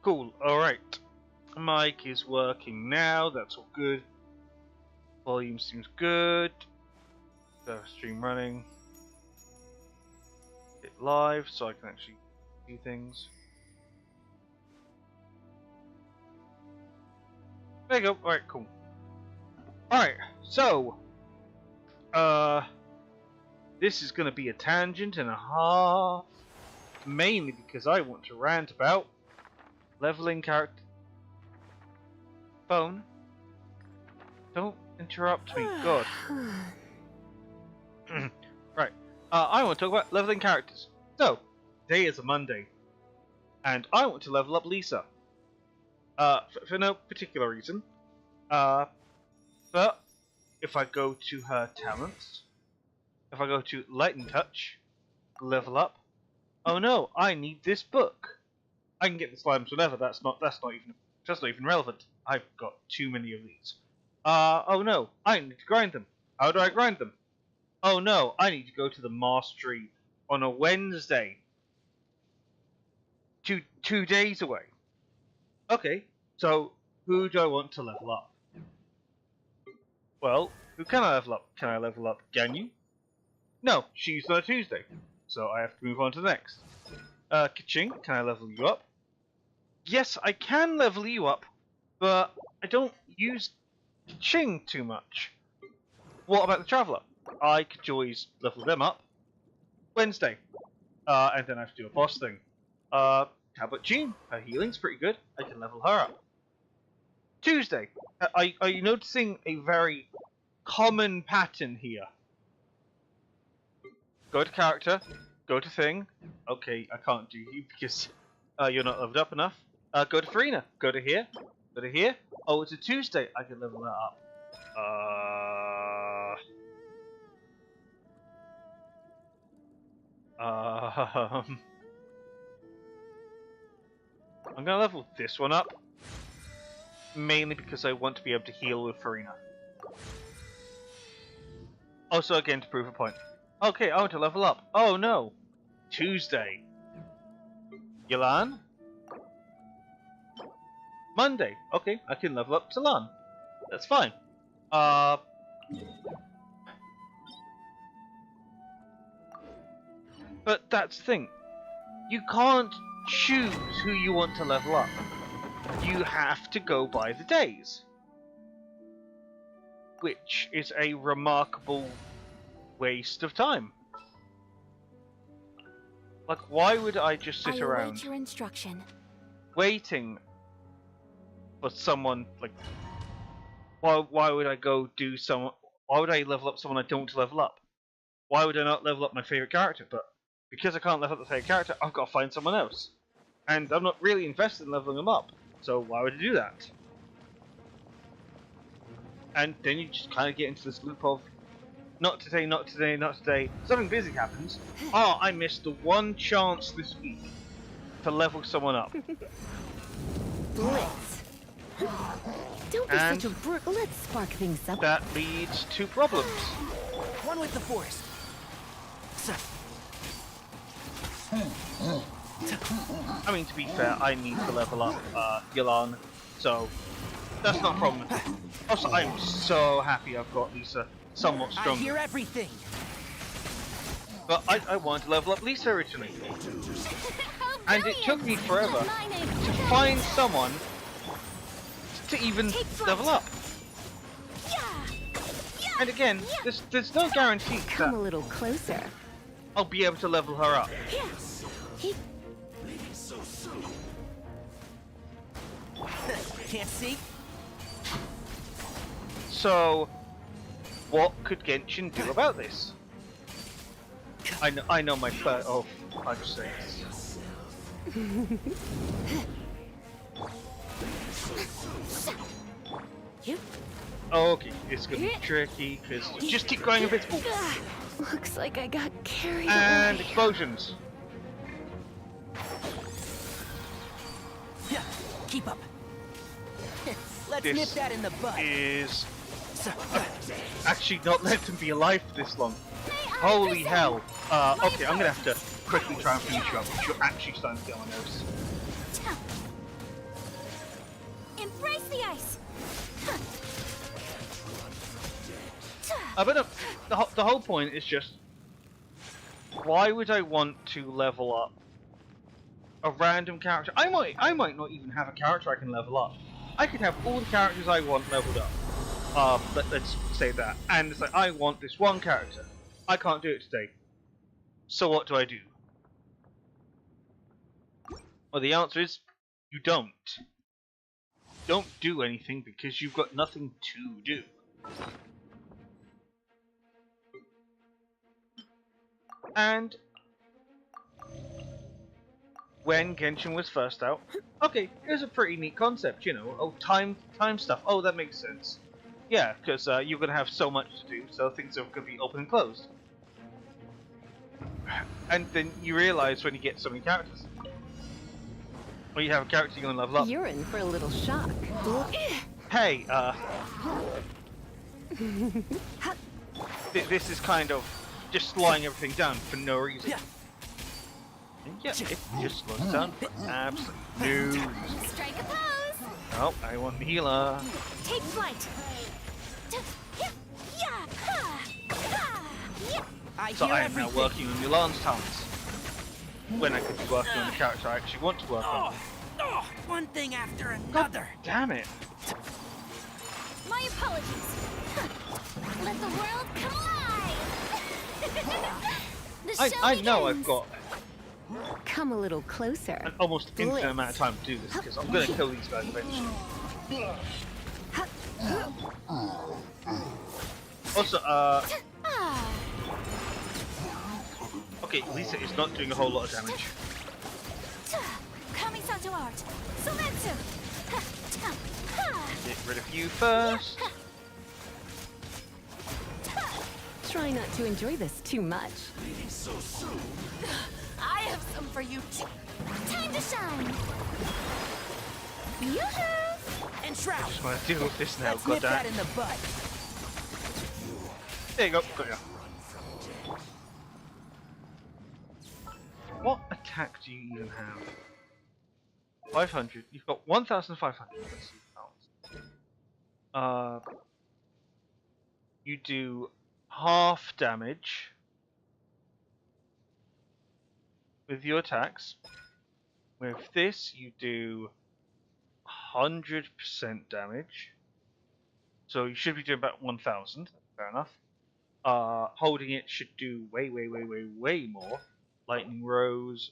Cool, alright. Mic is working now, that's all good. Volume seems good. Stream running. Hit live so I can actually see things. There you go, alright, cool. Alright, so this is gonna be a tangent and a half. Mainly because I want to rant about leveling character. Phone. Don't interrupt me, God. Right. I want to talk about leveling characters. So, today is a Monday, and I want to level up Lisa. For no particular reason. But if I go to her talents, if I go to Lightning Touch, level up. Oh no, I need this book. I can get the slimes whenever. That's not even relevant. I've got too many of these. Oh no, I need to grind them. How do I grind them? Oh no, I need to go to the mastery on a Wednesday. Two days away. Okay, so who do I want to level up? Well, who can I level up? Can I level up Ganyu? No, she's on a Tuesday, so I have to move on to the next. Kaching, can I level you up? Yes, I can level you up, but I don't use Kaching too much. What about the Traveller? I could always level them up Wednesday, and then I have to do a boss thing. How about Jean? Her healing's pretty good. I can level her up. Tuesday. Are you noticing a very common pattern here? Go to character, go to thing. Okay, I can't do you because you're not leveled up enough. Go to Farina, go to here, go to here. Oh, it's a Tuesday. I can level that up. I'm gonna level this one up. Mainly because I want to be able to heal with Farina. Also, again, to prove a point. Okay, I want to level up. Oh no! Tuesday. Yelan? Monday. Okay, I can level up Talan. That's fine. But that's the thing. You can't choose who you want to level up. You have to go by the days. Which is a remarkable waste of time. Like, why would I just sit around await your instruction. waiting for someone, like, why would I go do someone, why would I level up someone I don't want to level up? Why would I not level up my favourite character? But because I can't level up the favourite character, I've got to find someone else. And I'm not really invested in leveling them up, so why would I do that? And then you just kind of get into this loop of, not today, not today, not today. Something busy happens. Oh, I missed the one chance this week to level someone up. Blitz. Don't be And such a brute. Let's spark things up. that leads to problems. One with the force. I mean, to be fair, I need to level up Yelan, so that's not a problem. Also, I'm so happy I've got Lisa somewhat I stronger. hear everything. But I wanted to level up Lisa originally. And it took me forever to find someone to even level up. And again, there's no guarantee Come a that little closer. I'll be able to level her up. Can't see? So, what could Genshin do about this? I know my first. Oh, I just say this. Oh, okay, it's gonna be tricky because just keep going invisible. Looks like I got carried And away. explosions. Yeah, keep up. Let's This nip that in the bud. is actually not let them be alive for this long. May Holy hell. Okay, I'm gonna have to quickly try and finish you up because you're actually starting to get on my nerves. Embrace the ice. But no, the whole point is just, why would I want to level up a random character? I might not even have a character I can level up. I could have all the characters I want leveled up. Let's say that. And it's like, I want this one character. I can't do it today. So what do I do? Well, the answer is, you don't. Don't do anything because you've got nothing to do. And when Genshin was first out, okay, it was a pretty neat concept, you know. Oh, time stuff. Oh, that makes sense. Yeah, because you're gonna have so much to do, so things are gonna be open and closed. And then you realize when you get so many characters, when you have a character you're gonna level up. You're in for a little shock. Hey, this is kind of just slowing everything down for no reason. Yeah. And yeah, it just slows down for absolutely no reason. Strike a pose. Oh, I want the healer. Take flight. I So hear I am now everything. working on Milan's talents. When I could be working on the character I actually want to work on. One thing after another. Damn it. My apologies. Let the world come alive. I know I've got Come a little closer. an almost infinite amount of time to do this because I'm going to kill these guys eventually. Also, okay, Lisa is not doing a whole lot of damage. Kamisato art. Sometsu. Get rid of you first. Try not to enjoy this too much. I have some for you too. Time to shine. Yoo-hoo! And Shroud. Just want to deal with this now, Let's nip that goddamn. in the bud. There you go, got ya. What attack do you even have? 500. You've got 1,500. Let's see pounds. You do half damage with your attacks. With this, you do 100% damage. So you should be doing about 1,000. Fair enough. Holding it should do way more. Lightning Rose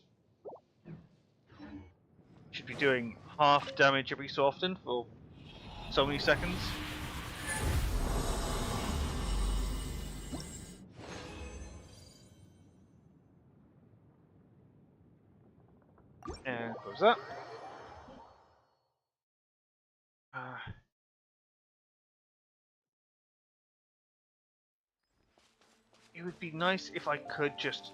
should be doing half damage every so often for so many seconds. And close that. It would be nice if I could just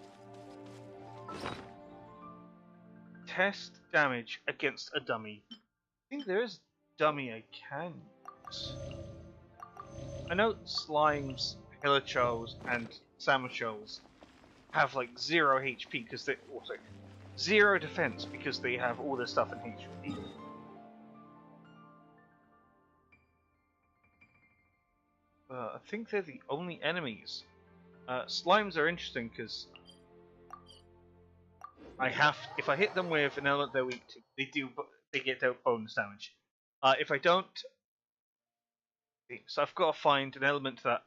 test damage against a dummy. I think there is a dummy I can use. I know Slimes, Hilichurls, and Samuchurls have like 0 HP because they also 0 defense because they have all their stuff in HP. I think they're the only enemies. Slimes are interesting because if I hit them with an element they're weak to, they get their bonus damage. If I don't, so I've got to find an element that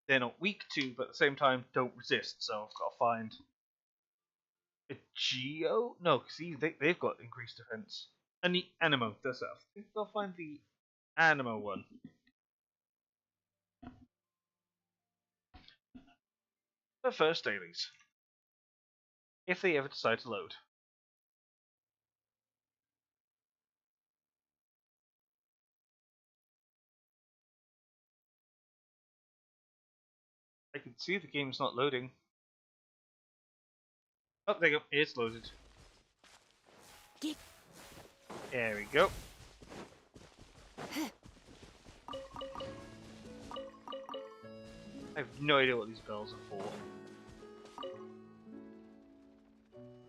they're not weak to, but at the same time don't resist. So I've got to find a Geo. No, see they've got increased defense. And the Animo does that. I've got to find the Animo one. But first, dailies. If they ever decide to load. I can see the game's not loading. Oh, there you go. It's loaded. There we go. I have no idea what these bells are for.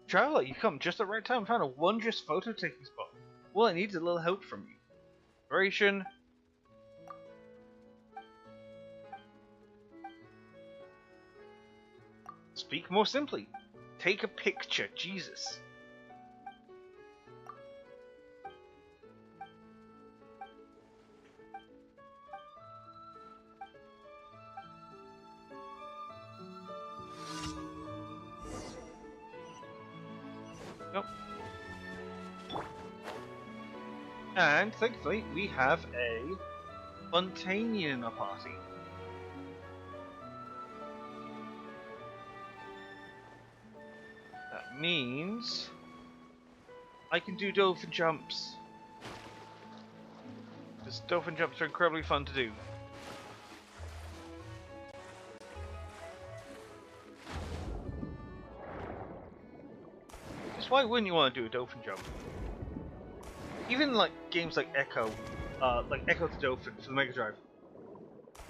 Traveler, you come just at the right time. Found a wondrous photo taking spot. All I need is a little help from you. Inspiration. Speak more simply. Take a picture, Jesus. Nope. And thankfully, we have a Fontanian in our party. That means I can do dolphin jumps. Because dolphin jumps are incredibly fun to do. Just why wouldn't you want to do a dolphin jump? Even like games like Echo the Dolphin for the Mega Drive,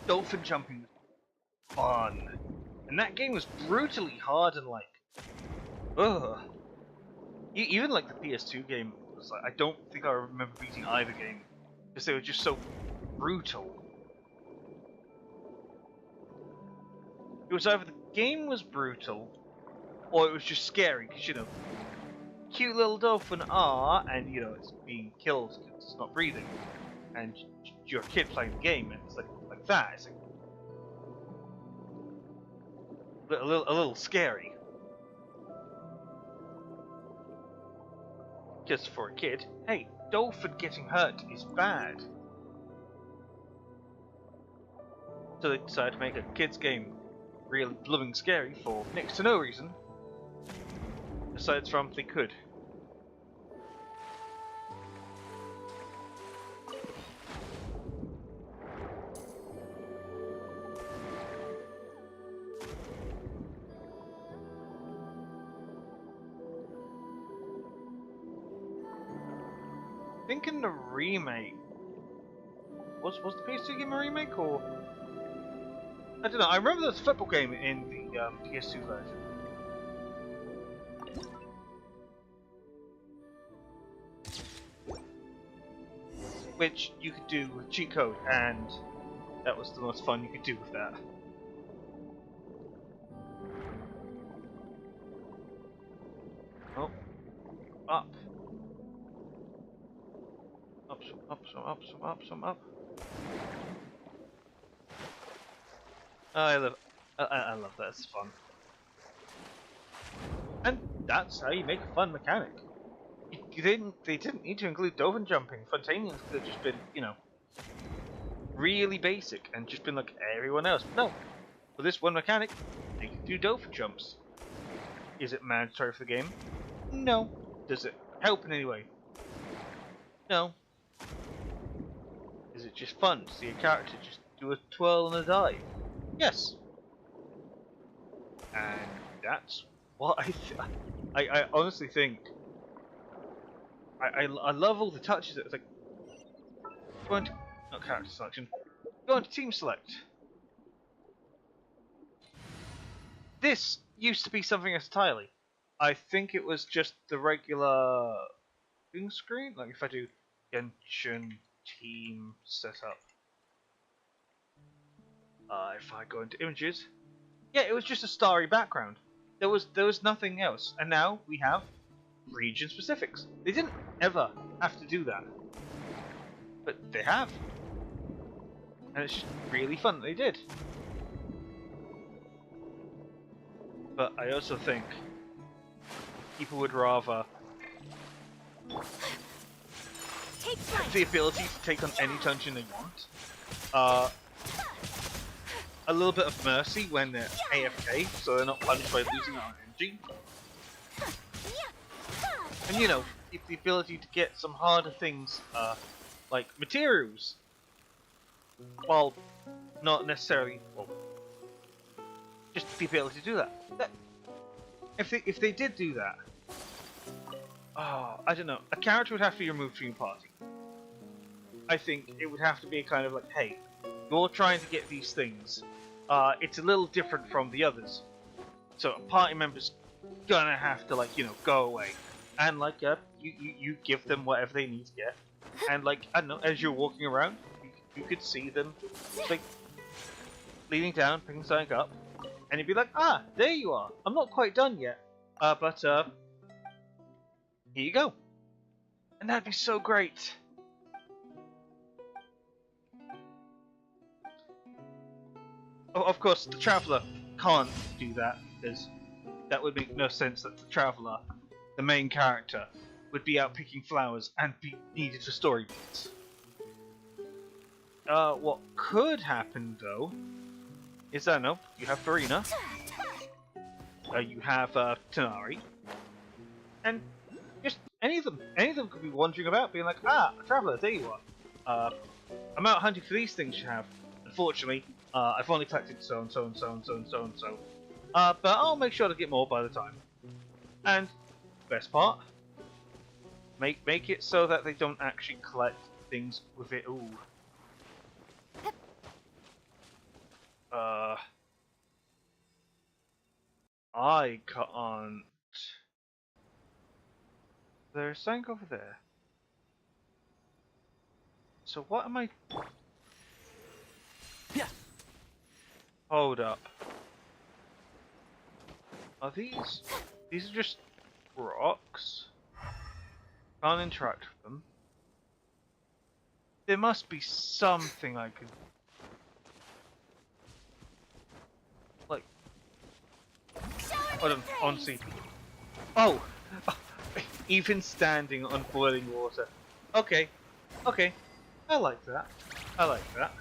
dolphin jumping was fun, and that game was brutally hard and like, ugh. Even like the PS2 game was like, I don't think I remember beating either game because they were just so brutal. It was either the game was brutal or it was just scary because, you know, cute little dolphin and you know it's being killed because it's not breathing, and you're a kid playing the game, and it's like that. It's like a little scary. Just for a kid, hey, dolphin getting hurt is bad. So they decided to make a kids game really blooming scary for next to no reason, aside from they could. I think in the remake, was the PS2 game a remake, or I don't know. I remember there was a football game in the PS2 version. Which you could do with cheat code, and that was the most fun you could do with that. Oh, up. Up, some up, some up, some up, some up. I love that. It's fun, and that's how you make a fun mechanic. They didn't need to include dolphin jumping. Fontanians could have just been, you know, really basic and just been like everyone else. No, for this one mechanic, they can do dolphin jumps. Is it mandatory for the game? No. Does it help in any way? No. Is it just fun to see a character just do a twirl and a dive? Yes. And that's what I honestly think. I love all the touches. It's like go on to, not character selection. Go on to team select. This used to be something else entirely. I think it was just the regular thing screen. Like if I do Genshin team setup. If I go into images, yeah, it was just a starry background. There was nothing else, and now we have region specifics. They didn't ever have to do that, but they have, and it's just really fun that they did. But I also think people would rather have the ability to take on any dungeon they want. A little bit of mercy when they're AFK, so they're not punished by losing out on energy. And you know, the ability to get some harder things, like materials, while not necessarily, well, just the ability to do that. If they did do that, I don't know, a character would have to be removed from your party. I think it would have to be a kind of like, hey, you're trying to get these things. It's a little different from the others. So a party member's gonna have to, like, go away. And, like, you give them whatever they need to get. And, like, I don't know, as you're walking around, you could see them, like, leaning down, picking something up. And you'd be like, ah, there you are. I'm not quite done yet. But here you go. And that'd be so great. Oh, of course, the Traveller can't do that, because that would make no sense that the Traveller, the main character, would be out picking flowers and be needed for story beats. What could happen, though, is, I don't know, you have Farina, you have Tanari, and just any of them could be wandering about being like, ah, Traveller, there you are. I'm out hunting for these things you have. Unfortunately, I've only collected so and so and so and so and so and so. But I'll make sure to get more by the time. And best part, make it so that they don't actually collect things with it. Ooh. I can't. There's something over there. So what am I? Yeah. Hold up. Are these? These are just rocks. Can't interact with them. There must be something I could. Like. Hold on, honestly. Oh! Even standing on boiling water. Okay. Okay. I like that. I like that.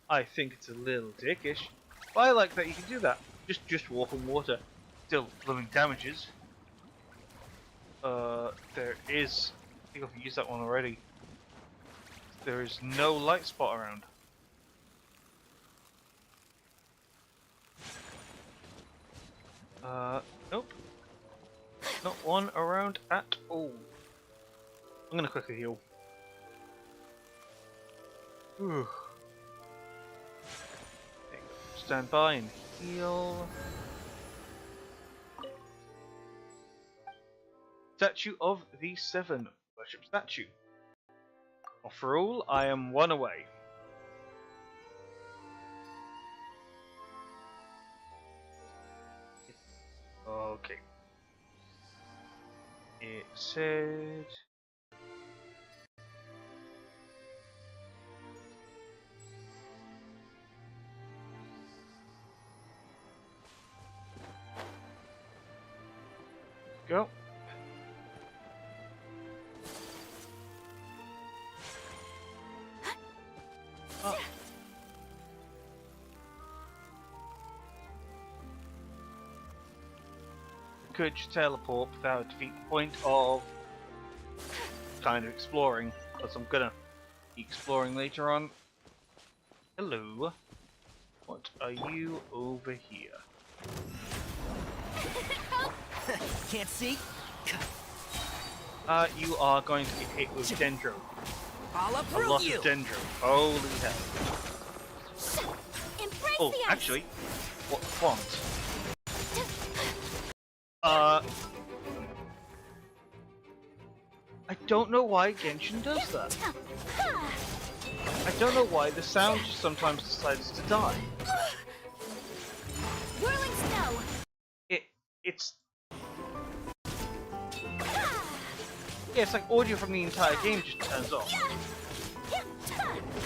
I think it's a little dickish, but I like that you can do that. Just walk on water. Still living damages. There is. I think I've used that one already. There is no light spot around. Nope. Not one around at all. I'm gonna quickly heal. Whew. Stand by and heal. Statue of the Seven. Worship statue. For all, I am one away. Okay. It said. Go. Oh. Could you teleport without defeat the point of kind of exploring, because I'm gonna be exploring later on. Hello. What are you over here? Can't see? You are going to get hit with Dendro. I'll A uproot lot you! of Dendro. Holy hell. Embrace Oh, the ice. actually, what font? I don't know why Genshin does that. I don't know why the sound just sometimes decides to die. Whirling snow. It's yeah, it's like audio from the entire game just turns off.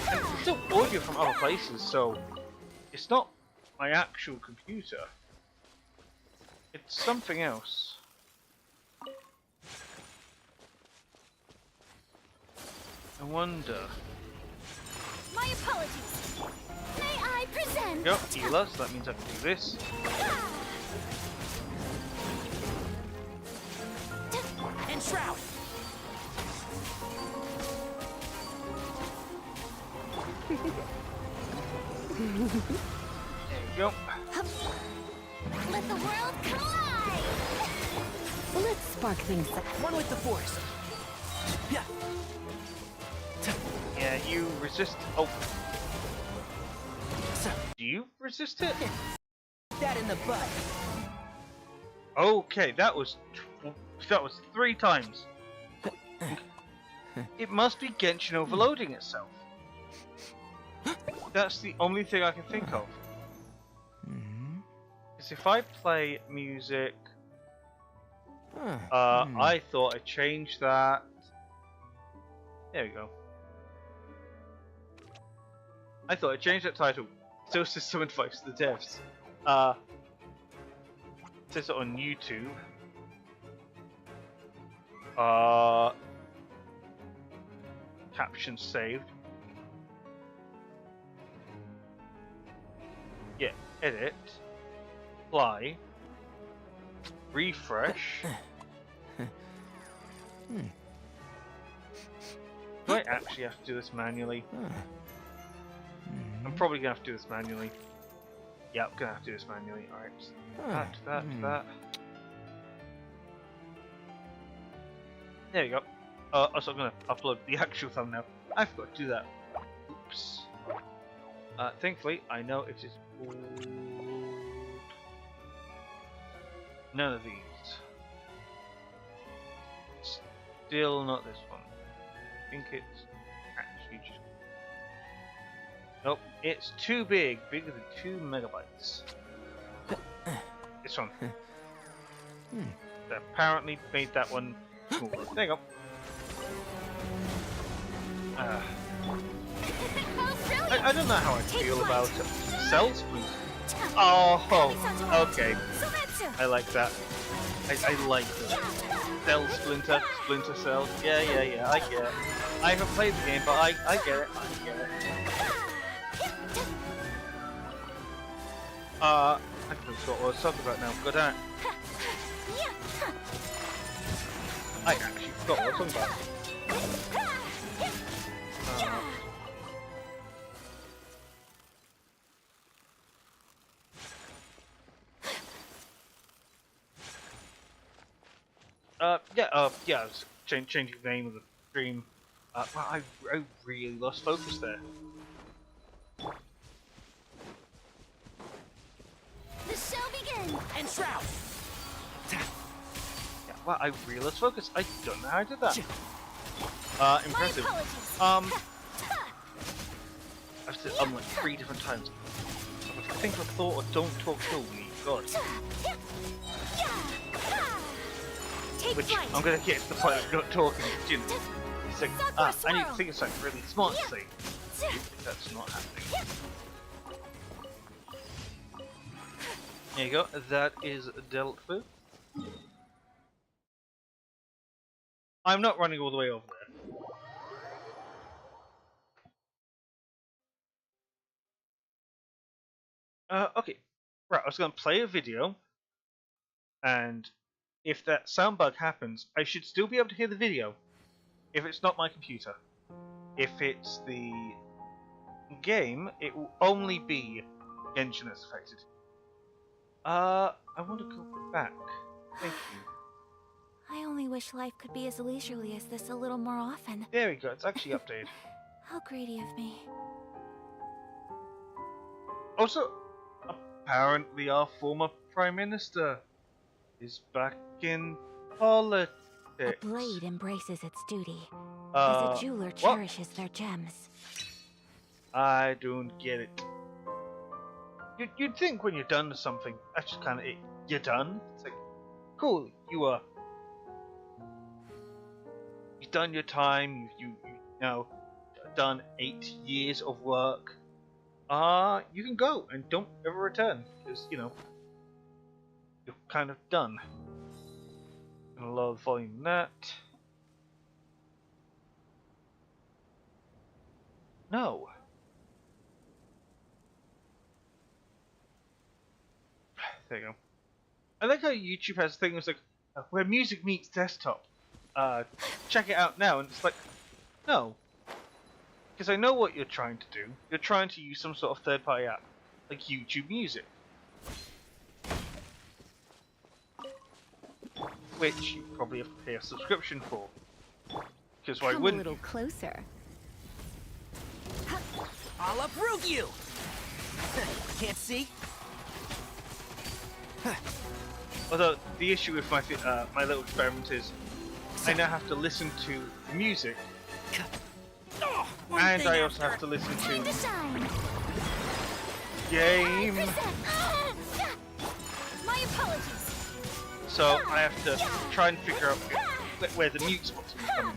And it's still audio from other places, so it's not my actual computer. It's something else. I wonder. My apologies. May I present? Yep, healer, so that means I can do this. And shroud! There you go. Let the world collide. Let's spark things up. One with the force. Yeah. Yeah, you resist. Oh, Do you resist it? That in the butt. Okay, that was 3 times. It must be Genshin overloading itself. That's the only thing I can think of. Because if I play music, I thought I changed that. There we go. I thought I changed that title. So it's just some advice to the devs. It says it on YouTube. Caption saved. Yeah, edit. Apply. Refresh. Do I actually have to do this manually? I'm probably gonna have to do this manually. Yeah, I'm gonna have to do this manually. Alright. That. There you go. Also, I'm gonna upload the actual thumbnail. I forgot to do that. Oops. Thankfully, I know it is called... None of these. Still not this one. I think it's actually just... Nope, it's too big. Bigger than 2 megabytes. This one. They apparently made that one smaller. There you go. I don't know how I feel about cell splinter. Oh, okay. I like that. I like that. Cell splinter, splinter cell. Yeah, I get it. I haven't played the game, but I get it. I get it. I forgot what I was talking about now. Go down. I actually forgot what I was talking about. Yeah, I was changing the name of the stream. But I really lost focus there. The show begins! And Shroud! Yeah, well, I really lost focus. I don't know how I did that. Impressive. I've said like 3 different times. Think of a thought or don't talk to me. God. Which I'm gonna get to the point of not talking. You know, it's like, I need to think of something really smart to say. That's not happening. There you go. That is dealt with. I'm not running all the way over there. Okay. Right, I was going to play a video, and if that sound bug happens, I should still be able to hear the video, if it's not my computer. If it's the game, it will only be Genshin that's affected. I want to go back. Thank you. I only wish life could be as leisurely as this a little more often. There we go, it's actually updated. How greedy of me. Also, apparently our former Prime Minister is back in politics. A blade embraces its duty, as a jeweler cherishes their gems. I don't get it. You'd think when you're done with something, that's just kind of it. You're done. It's like, cool, you've done your time. You know, done 8 years of work. You can go and don't ever return because you're kind of done. Gonna lower the volume on that. No. There you go. I like how YouTube has things like where music meets desktop. Check it out now, and it's like, no, because I know what you're trying to do. You're trying to use some sort of third-party app, like YouTube Music, which you probably have to pay a subscription for. Because why wouldn't you? Come a little closer. I'll uproot you! Can't see? Although the issue with my little experiment is, I now have to listen to music, and I also have to listen to game. My apologies. So I have to try and figure out where the mute spots come in.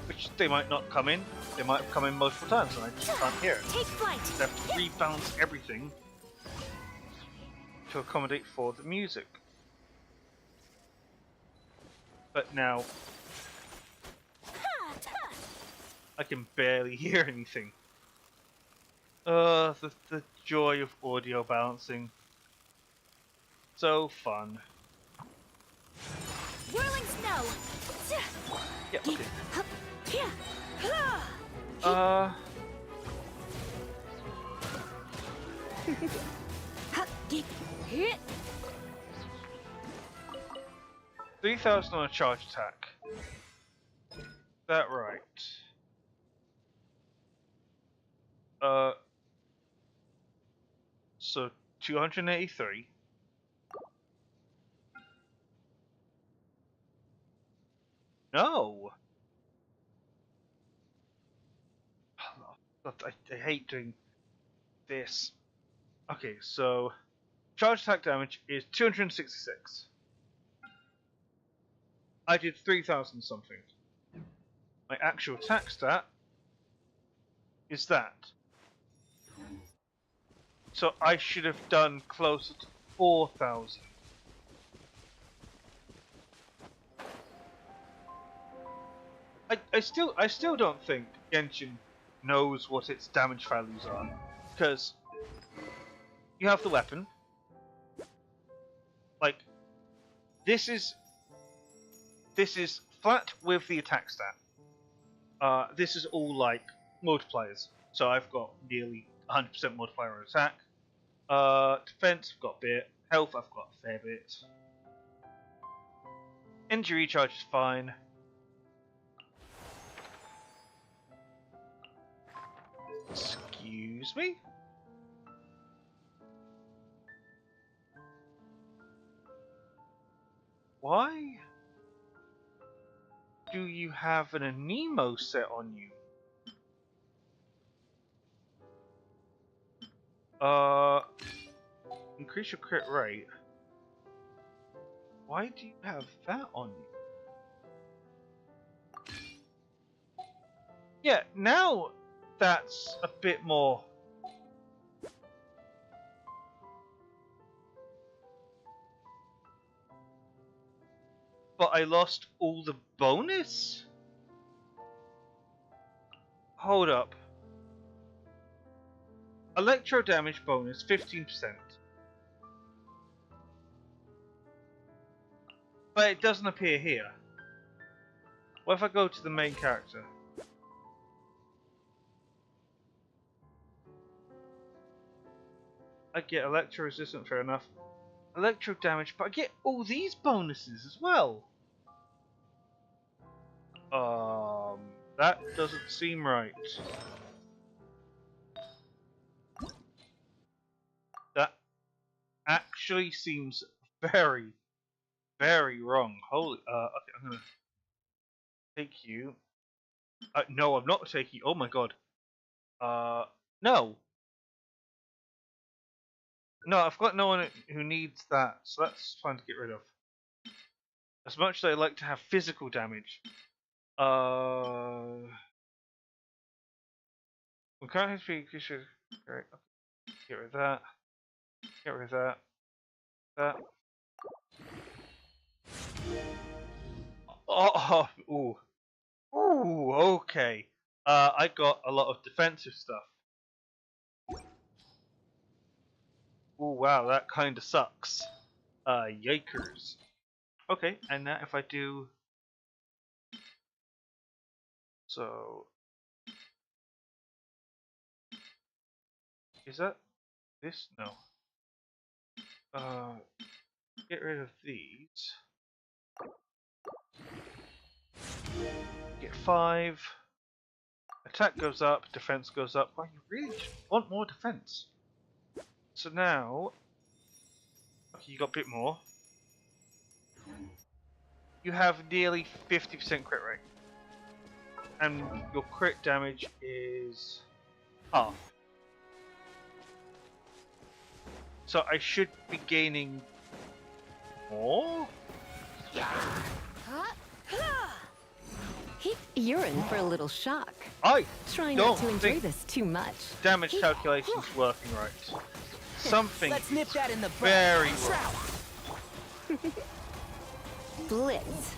Which they might not come in. They might have come in multiple times and I just can't hear it. Take flight. I have to rebalance everything to accommodate for the music. But now I can barely hear anything. The joy of audio balancing. So fun. Whirling snow. Yeah, okay. Yeah. 3,000 on a charge attack. Is that right? So 283. No. I hate doing this. Okay, so charge attack damage is 266. I did 3,000 something. My actual attack stat is that. So I should have done closer to 4,000. I still don't think Genshin knows what its damage values are, because you have the weapon. Like this is flat with the attack stat. This is all like multipliers. So I've got nearly 100% multiplier on attack. Defense, I've got a bit. Health, I've got a fair bit. Injury charge is fine. Excuse me? Why do you have an Anemo set on you? Increase your crit rate. Why do you have that on you? Yeah, now that's a bit more. But I lost all the bonus? Hold up. Electro damage bonus 15%. But it doesn't appear here. What if I go to the main character? I get electro resistant, fair enough. Electro damage, but I get all these bonuses as well. That doesn't seem right. That actually seems very, very wrong. Holy, okay, I'm gonna take you. No, I'm not taking you. Oh my god. No. No, I've got no one who needs that, so that's fine to get rid of. As much as I like to have physical damage. We can't have speed. Great. Get rid of that. Get rid of that. That. Oh, ooh. Ooh, okay. I got a lot of defensive stuff. Ooh, wow, that kinda sucks. Yikers. Okay, and now if I do... So... Is that this? No. Get rid of these. Get 5. attack goes up, defense goes up. Well, you really want more defense. So now, okay, you got a bit more. You have nearly 50% crit rate. And your crit damage is half. So I should be gaining more? You're in for a little shock. I Try don't not to enjoy think this too much. damage calculation's working right. Something Let's nip that in the bud. very wrong. Blitz.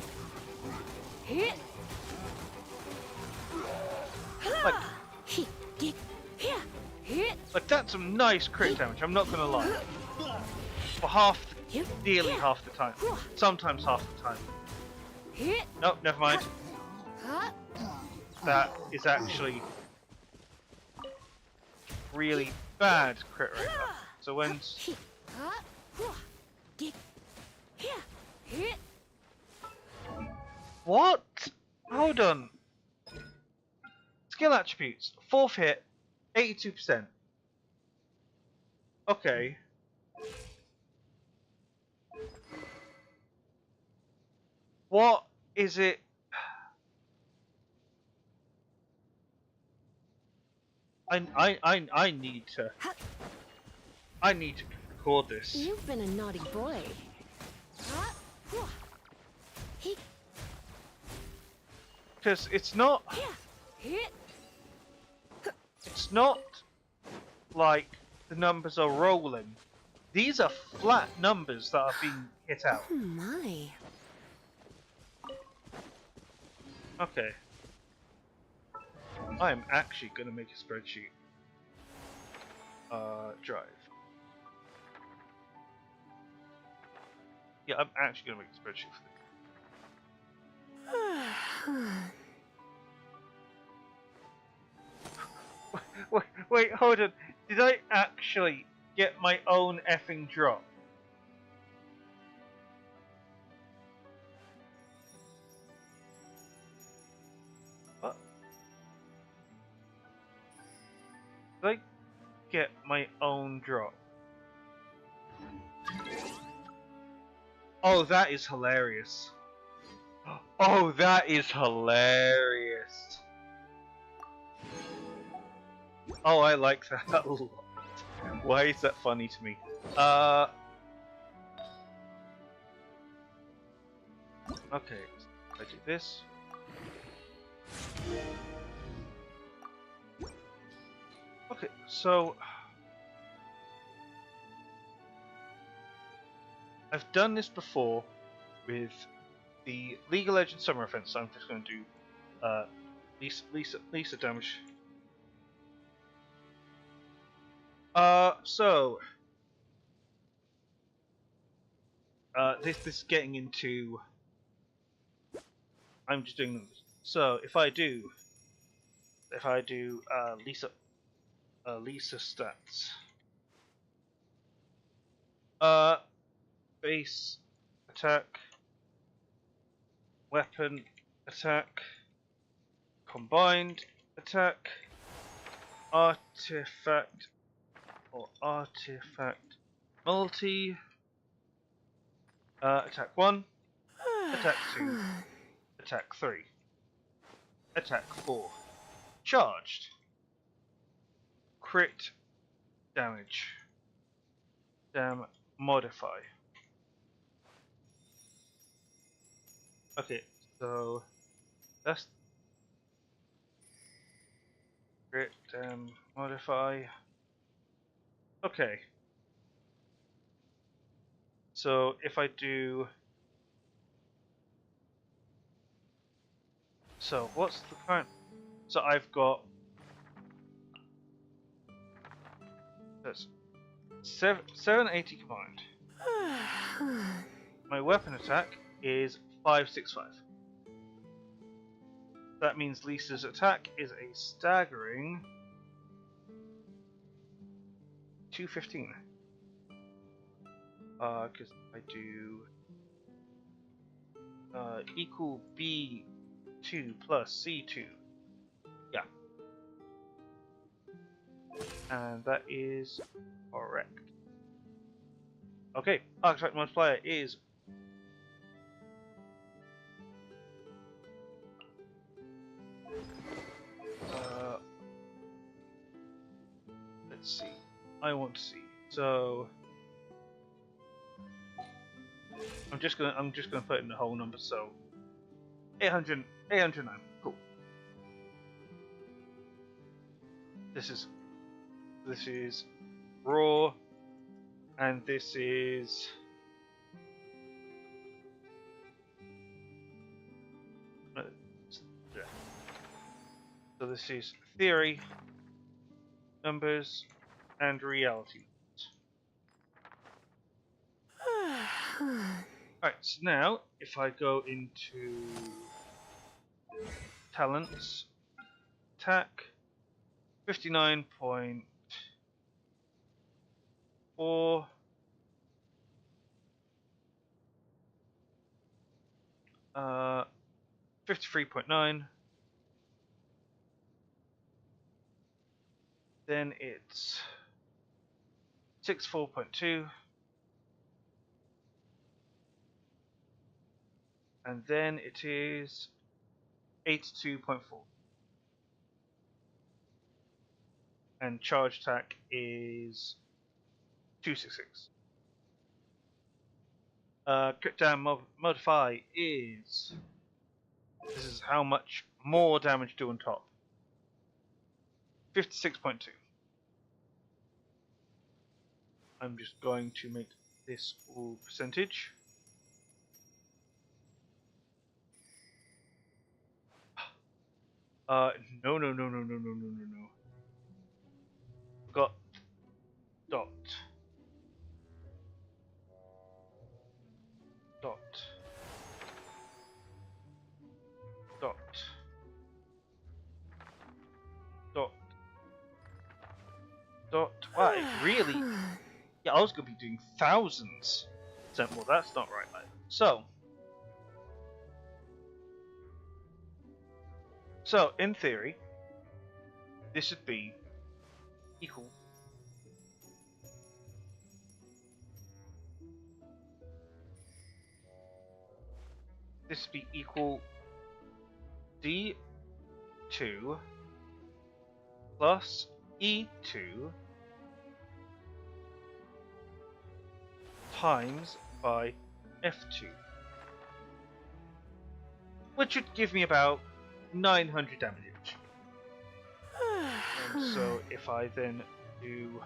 Like that's some nice crit damage, I'm not gonna lie. For half, nearly half the time. Sometimes half the time. Nope, never mind. That is actually really bad crit rate. So when what? Hold on. Skill attributes. 4th hit, 82%. Okay. What is it? I need to. I need to record this. You've been a naughty boy. Because it's not. It's not like the numbers are rolling. These are flat numbers that are being hit out. Oh my. Okay. I am actually going to make a spreadsheet. Drive. Yeah, I'm actually going to make a spreadsheet for this. Wait, hold on. Did I actually get my own effing drop? What? Did I get my own drop? Oh, that is hilarious. Oh, that is hilarious. Oh, I like that a lot. Why is that funny to me? Okay, I do this. Okay, so I've done this before with the League of Legends Summer event, so I'm just going to do Lisa damage. This is getting into. I'm just doing them. So if I do Lisa stats. Base attack, weapon attack, combined attack, artifact or artifact multi, attack 1, attack 2, attack 3, attack 4, charged, crit damage, modify. Okay, so that's crit modify. Okay. So if I do, so what's the current? So I've got that's 780 combined. My weapon attack is 565. That means Lisa's attack is a staggering 215. Because I do equal B2 plus C2. Yeah. And that is correct. Okay, archetype multiplier is let's see. I want to see. So I'm just gonna put in the whole number. So 809. Cool. This is raw, and this is so this is theory, numbers, and reality. Alright, so now if I go into talents, attack, 59.4, 53.9, then it's 64.2, and then it is 82.4. And charge attack is 266. Crit damage modify is... This is how much more damage do on top. 56.2. I'm just going to make this all percentage. No. Got dot. Dot. Dot. Dot. Dot. Wow, it really... Yeah, I was going to be doing thousands. Well, that's not right either. So, in theory, this would be equal D2 plus E2 times by F2, which would give me about 900 damage. And so if I then do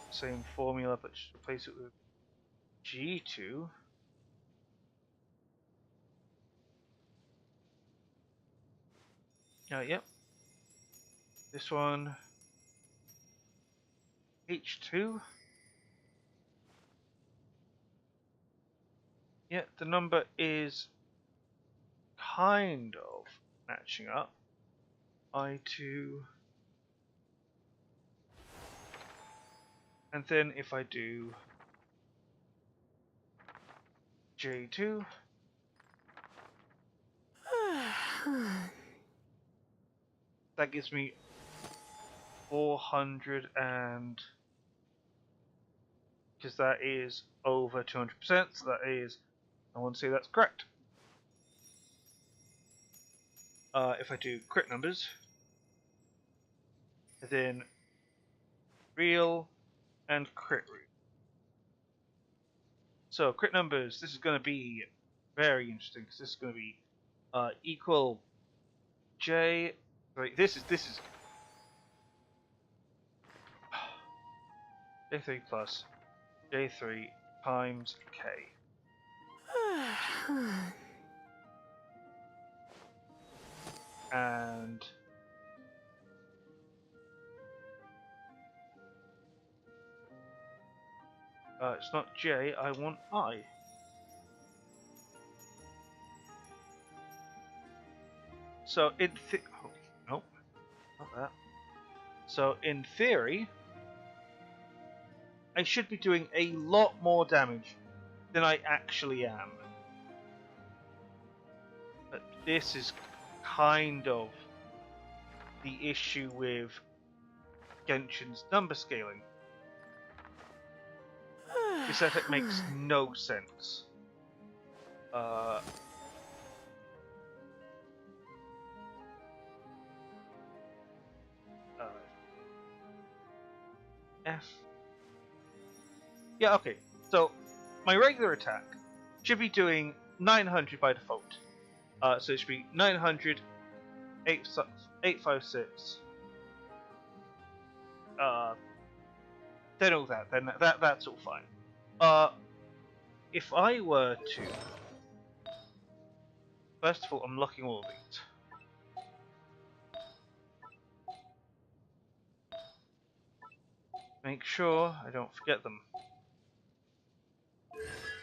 same formula but just replace it with G2, yep, this one H2, yeah, the number is kind of matching up. I2, and then if I do J2, that gives me 400, and because that is over 200%, so that is, I want to say that's correct. If I do crit numbers, then real and crit root. So crit numbers, this is going to be very interesting because this is going to be equal J. Wait, this is J3 plus J3 times K. And it's not J, I want I. So in nope, not that. So in theory, I should be doing a lot more damage than I actually am. But this is kind of the issue with Genshin's number scaling. This effect makes no sense. F. Yeah, okay. So my regular attack should be doing 900 by default. So it should be 900, 856. Then all that. Then that's all fine. If I were to, first of all, I'm locking all of these. Make sure I don't forget them.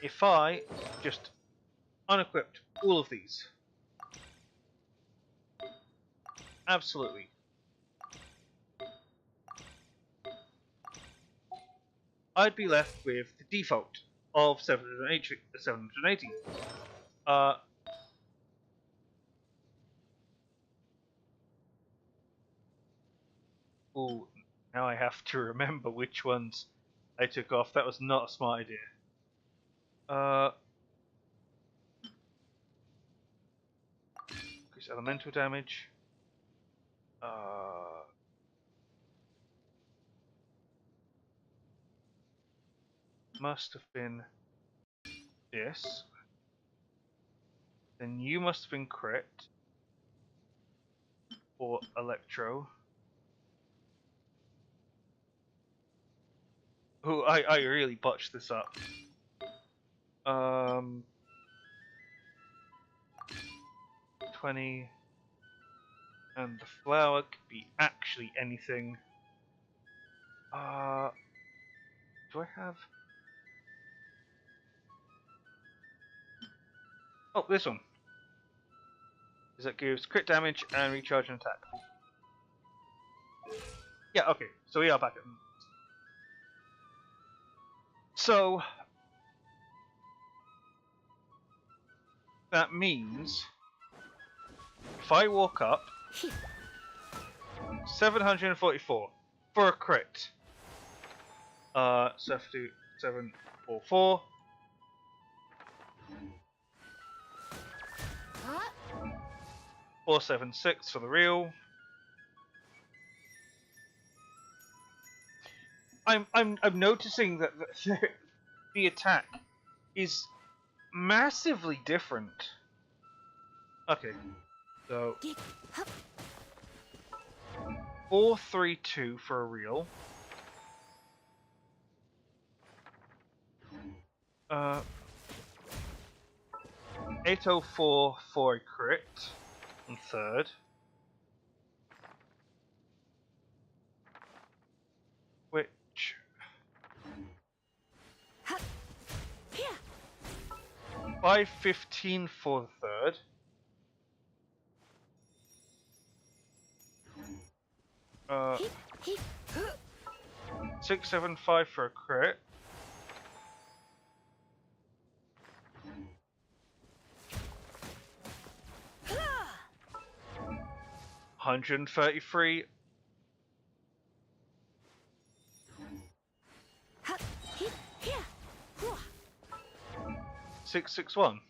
If I just unequipped all of these, absolutely. I'd be left with the default of 780. Ooh, now I have to remember which ones I took off. That was not a smart idea. Increase elemental damage. Must have been this. Then you must have been crit. Or electro. Oh, I really botched this up. 20. And the flower could be actually anything. Do I have... Oh, this one. That gives crit damage and recharge an attack. Yeah, okay, so we are back at... So... that means... if I walk up... 744 for a crit. So I have to do 744. 476 for the real. I'm noticing that the attack is massively different. Okay, so 432 for a real. 804 for a crit on third. Which 515 for the third. Uh, 675 for a crit. $133. 661.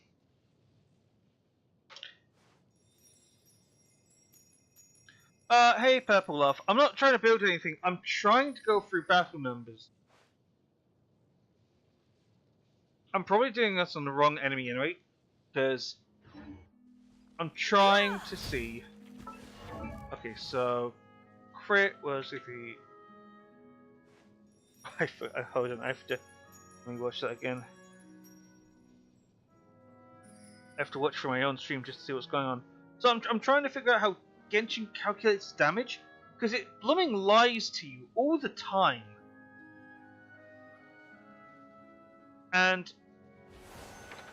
Hey Purple Love, I'm not trying to build anything, I'm trying to go through battle numbers. I'm probably doing this on the wrong enemy anyway, because I'm trying to see... Okay, so... crit was if he... hold on, I have to... let me watch that again. I have to watch for my own stream just to see what's going on. So I'm trying to figure out how Genshin calculates damage, because it blooming lies to you all the time. And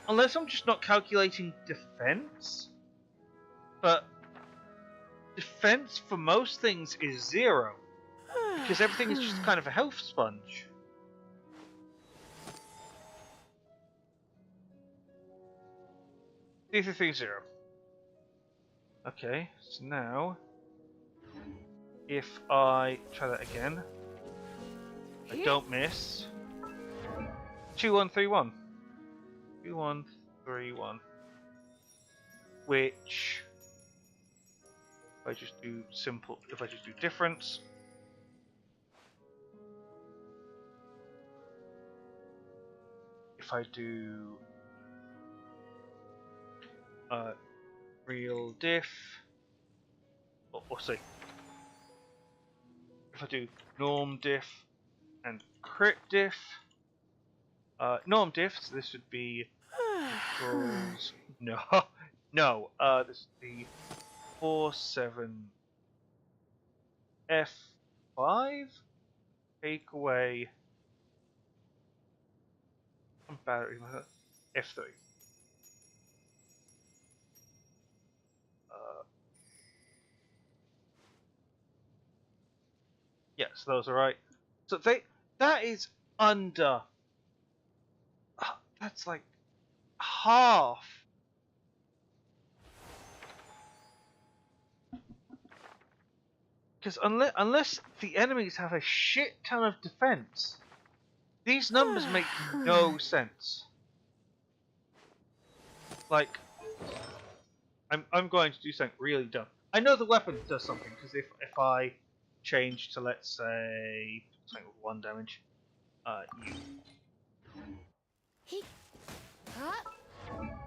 unless I'm just not calculating defense, but defense for most things is 0, because everything is just kind of a health sponge. These are 0. Okay, so now If I try that again, I don't miss. 2131. 2131. Which, if I just do simple, if I just do difference, if I do real diff, or say, if I do norm diff and crit diff, norm diff, so this would be equals, no, no, this is the 47 F5, take away battery, F3. Yes, those are right. So that is under. That's like half. Because unless the enemies have a shit ton of defense, these numbers make no sense. Like, I'm going to do something really dumb. I know the weapon does something because if I change to, let's say, something with 1 damage,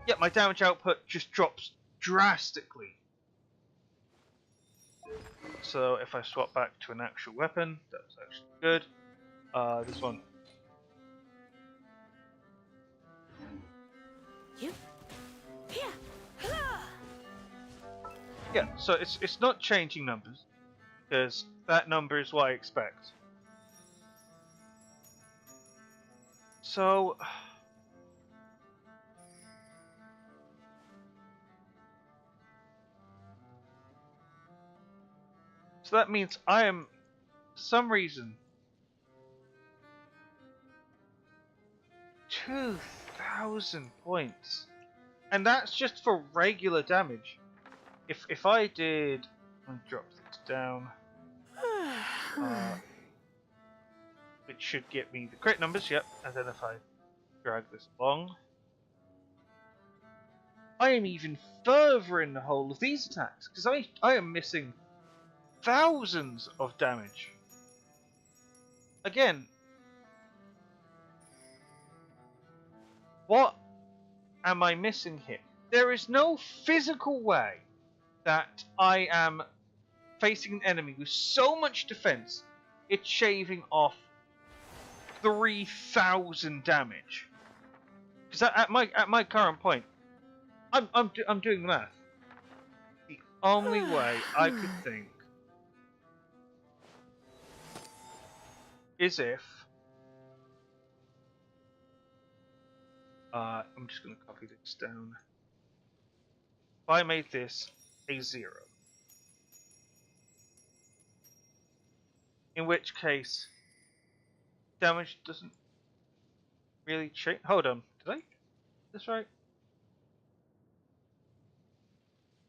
yeah, my damage output just drops drastically. So if I swap back to an actual weapon, that's actually good. This one. Yeah, so it's not changing numbers, because that number is what I expect. So that means I am, for some reason, 2,000 points, and that's just for regular damage. If I did, let me drop this down, which should get me the crit numbers. Yep, and then if I drag this along, I am even further in the hole of these attacks because I am missing thousands of damage. Again, what am I missing here? There is no physical way that I am facing an enemy with so much defense, it's shaving off 3,000 damage. Because at my current point, I'm doing the math. The only way I could think is if I'm just going to copy this down. If I made this a 0, in which case damage doesn't really change. Hold on, did I get this right?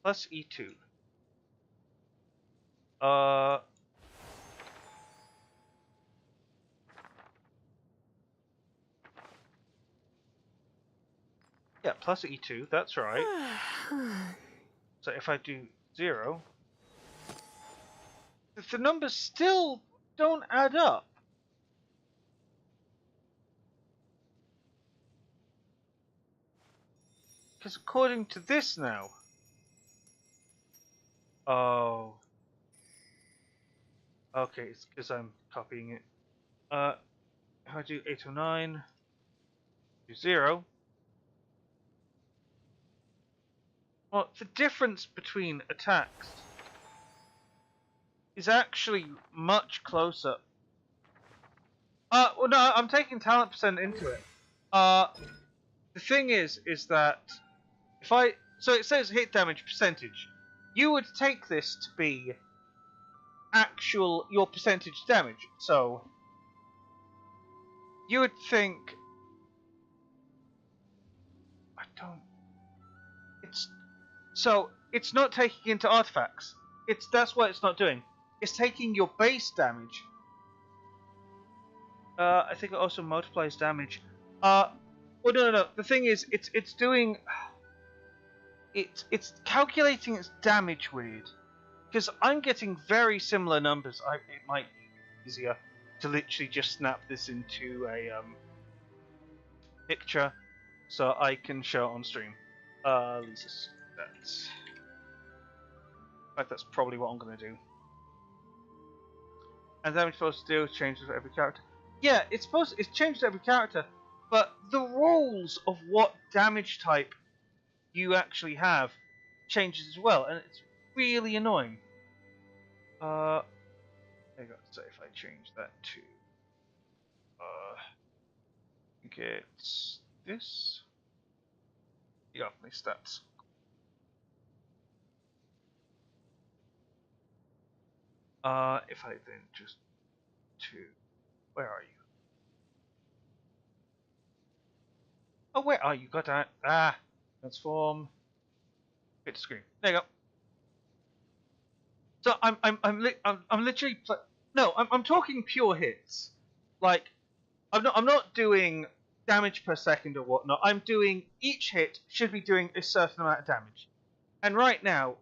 Plus E2. Yeah, plus E2, that's right. So if I do 0, the numbers still don't add up. Because according to this now... Oh. Okay, it's because I'm copying it. If I do 809, do 0... Well, the difference between attacks is actually much closer. Well, no, I'm taking talent percent into it. The thing is that if so it says hit damage percentage. You would take this to be your percentage damage. So you would think, so it's not taking into artifacts. That's what it's not doing. it's taking your base damage. I think it also multiplies damage. Well, no. The thing is, it's doing. It's calculating its damage weird, because I'm getting very similar numbers. It might be easier to literally just snap this into a picture, so I can show it on stream. Lisa's stats. In fact, that's probably what I'm gonna do. And damage supposed to do changes for every character. Yeah, it's changed to every character, but the rules of what damage type you actually have changes as well, and it's really annoying. There you go. So if I change that to get this, yeah, my stats. If I then just where are you? Oh, where are you? Got that? Transform. Hit screen. There you go. So I'm literally no, I'm talking pure hits. Like I'm not doing damage per second or whatnot. I'm doing each hit should be doing a certain amount of damage. And right now,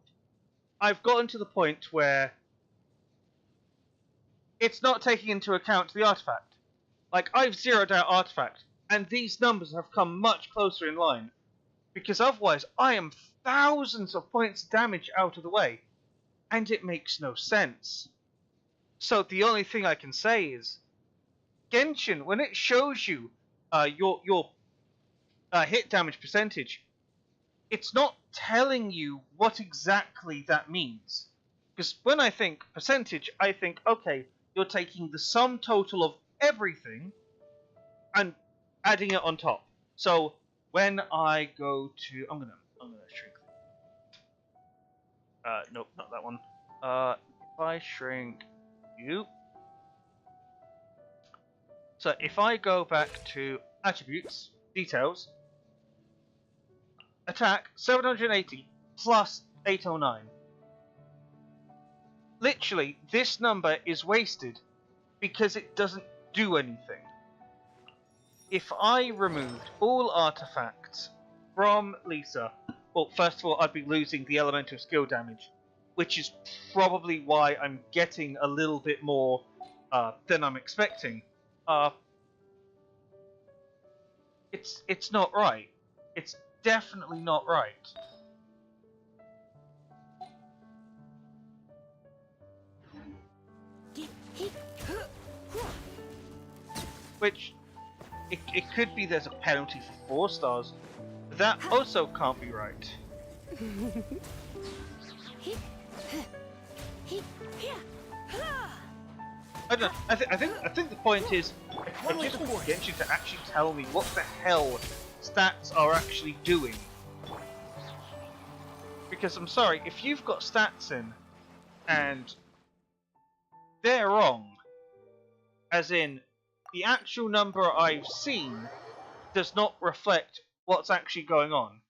I've gotten to the point where it's not taking into account the artifact. Like I've zeroed out artifact, and these numbers have come much closer in line. Because otherwise I am thousands of points of damage out of the way. And it makes no sense. So the only thing I can say is, Genshin, when it shows you your hit damage percentage, it's not telling you what exactly that means. Because when I think percentage, I think, okay, you're taking the sum total of everything and adding it on top. So when I go to, I'm gonna shrink. Nope, not that one. If I shrink you, so if I go back to attributes, details, attack 780 plus 809. Literally, this number is wasted because it doesn't do anything. If I removed all artifacts from Lisa, well, first of all, I'd be losing the elemental skill damage, which is probably why I'm getting a little bit more than I'm expecting. It's not right. It's definitely not right. Which, it could be there's a penalty for 4 stars. But that also can't be right. I don't know. I think the point is, I just want Genshin to actually tell me what the hell stats are actually doing. Because I'm sorry, if you've got stats in and they're wrong, as in the actual number I've seen does not reflect what's actually going on,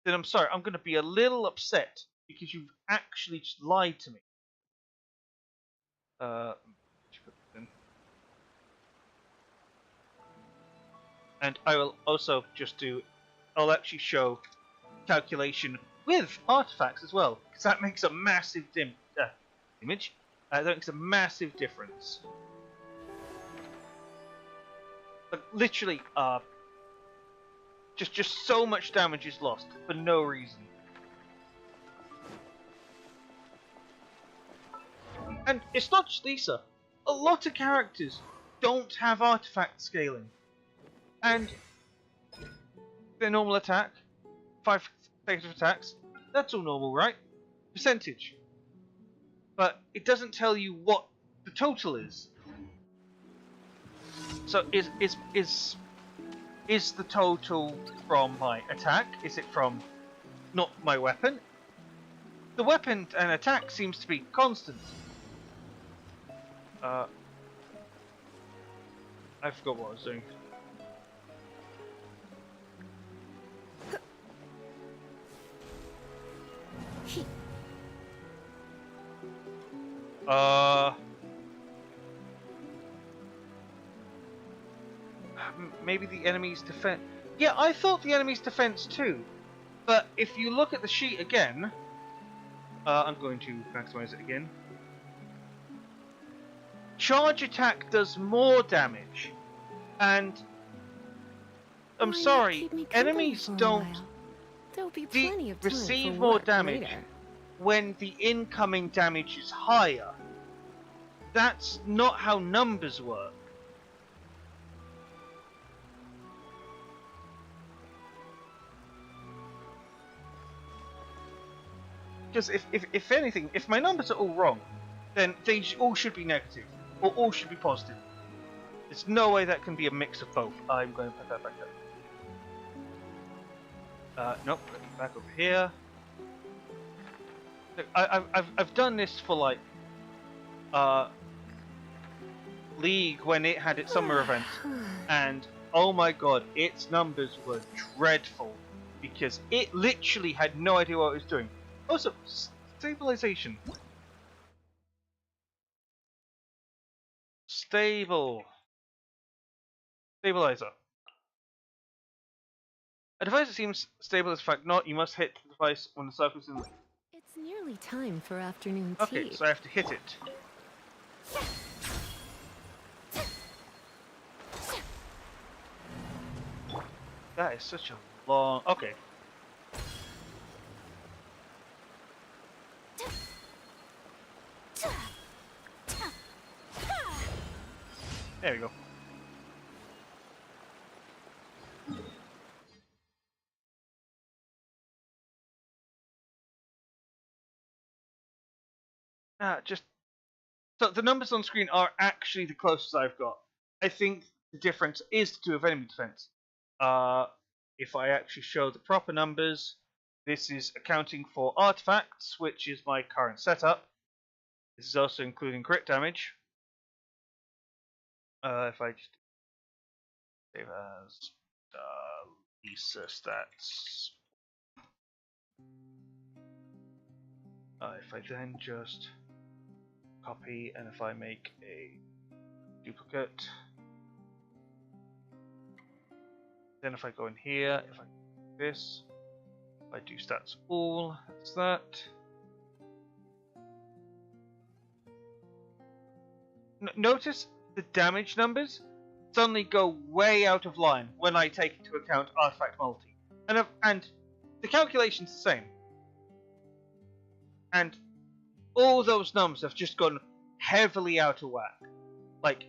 then I'm sorry, I'm going to be a little upset because you've actually just lied to me. And I will also just I'll actually show calculation with artifacts as well, because that makes a massive image. That makes a massive difference. But literally, just so much damage is lost for no reason. And it's not just Lisa. A lot of characters don't have artifact scaling. And their normal attack, 5 effective attacks, that's all normal, right? Percentage. But it doesn't tell you what the total is. So is the total from my attack? Is it from not my weapon? The weapon and attack seems to be constant. I forgot what I was doing. maybe the enemy's defense. Yeah, I thought the enemy's defense too. But if you look at the sheet again, I'm going to maximize it again. Charge attack does more damage, and I'm Why not sorry, keep me company enemies for a don't while? There'll be plenty of time receive for more work damage later. when the incoming damage is higher. That's not how numbers work. Because if anything, if my numbers are all wrong, then they all should be negative, or all should be positive. There's no way that can be a mix of both. I'm going to put that back up. Nope, put it back over here. Look, I've done this for like League when it had its summer event, and oh my god, its numbers were dreadful because it literally had no idea what it was doing. Also, stabilization. Stabilizer. A device that seems stable is in fact not. You must hit the device when the circle's in. It's nearly time for afternoon tea. Okay, so I have to hit it. That is such a long. Okay. There we go. Just so the numbers on screen are actually the closest I've got. I think the difference is to do with enemy defense. If I actually show the proper numbers, this is accounting for artifacts, which is my current setup. This is also including crit damage. If I just save as Lisa stats. If I then just copy, and if I make a duplicate, then if I go in here, if I do this, if I do stats all, that's that. Notice the damage numbers suddenly go way out of line when I take into account artifact multi, and the calculation's the same, and all those numbers have just gone heavily out of whack. Like,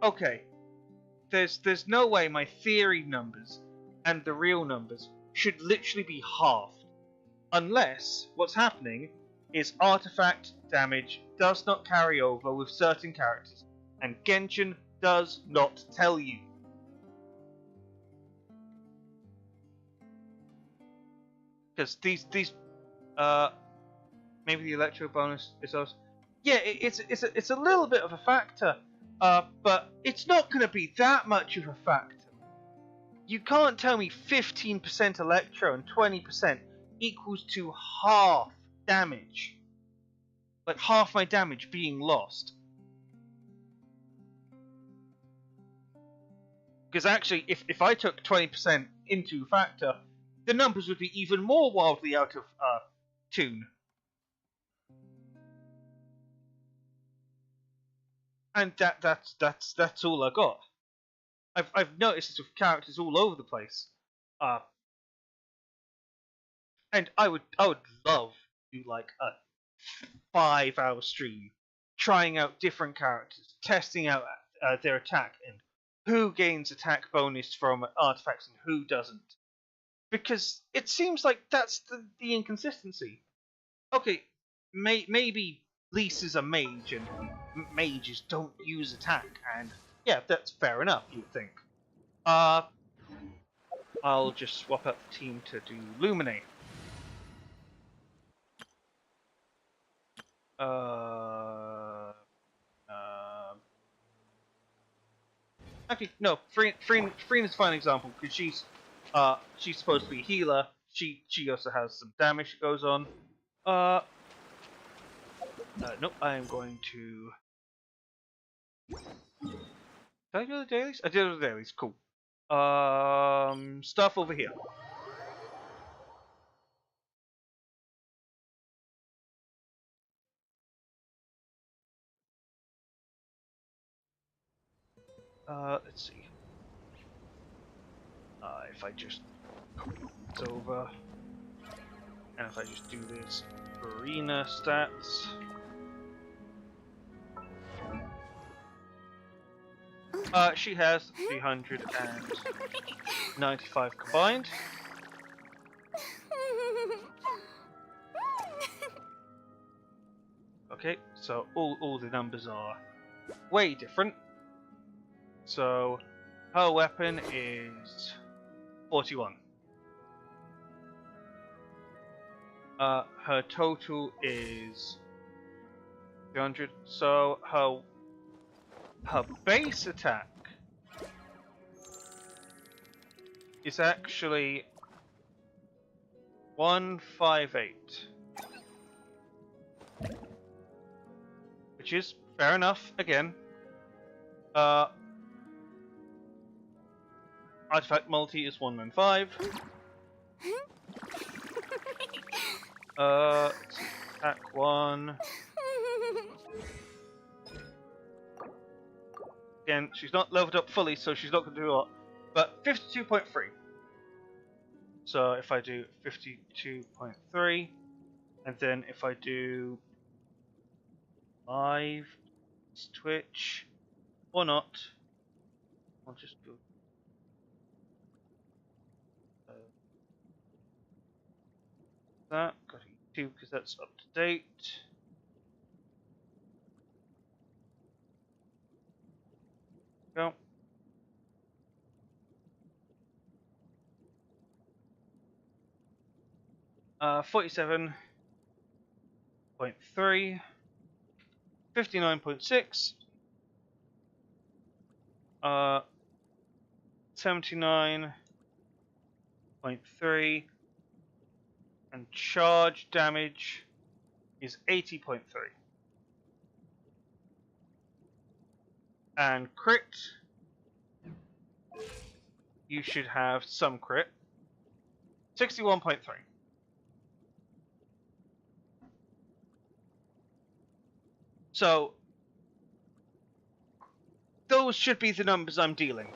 okay, there's no way my theory numbers and the real numbers should literally be halved, unless what's happening is artifact damage does not carry over with certain characters, and Genshin does not tell you. Because these maybe the electro bonus is also, yeah, it's a little bit of a factor, but it's not going to be that much of a factor. You can't tell me 15% electro and 20% equals to half damage. Like half my damage being lost. Because actually, if I took 20% into factor, the numbers would be even more wildly out of tune. And that's all I got. I've noticed this with characters all over the place. And I would love to do like a 5-hour stream, trying out different characters, testing out their attack, and who gains attack bonus from artifacts and who doesn't. Because it seems like that's the inconsistency. Okay, maybe Lisa's a mage and mages don't use attack, and yeah, that's fair enough, you'd think. I'll just swap out the team to do Lumine. Actually, no. Freen is a fine example because she's supposed to be a healer. She also has some damage that goes on. Nope. I am going to Did I do the dailies? I did the dailies. Cool. Stuff over here. Let's see. If I just copy this over, and if I just do this arena stats. She has 395 combined. Okay, so all the numbers are way different. So her weapon is 41. Her total is 300. So her base attack is actually 158, which is fair enough. Again, artifact multi is 195. Attack 1. Again, she's not leveled up fully, so she's not going to do a lot. But 52.3. So if I do 52.3, and then if I do live Twitch or not, I'll just go. That got YouTube because that's up to date. Go. Uh, 47.3, 59.6, 79.3, and charge damage is 80.3. And crit, you should have some crit, 61.3. So, those should be the numbers I'm dealing.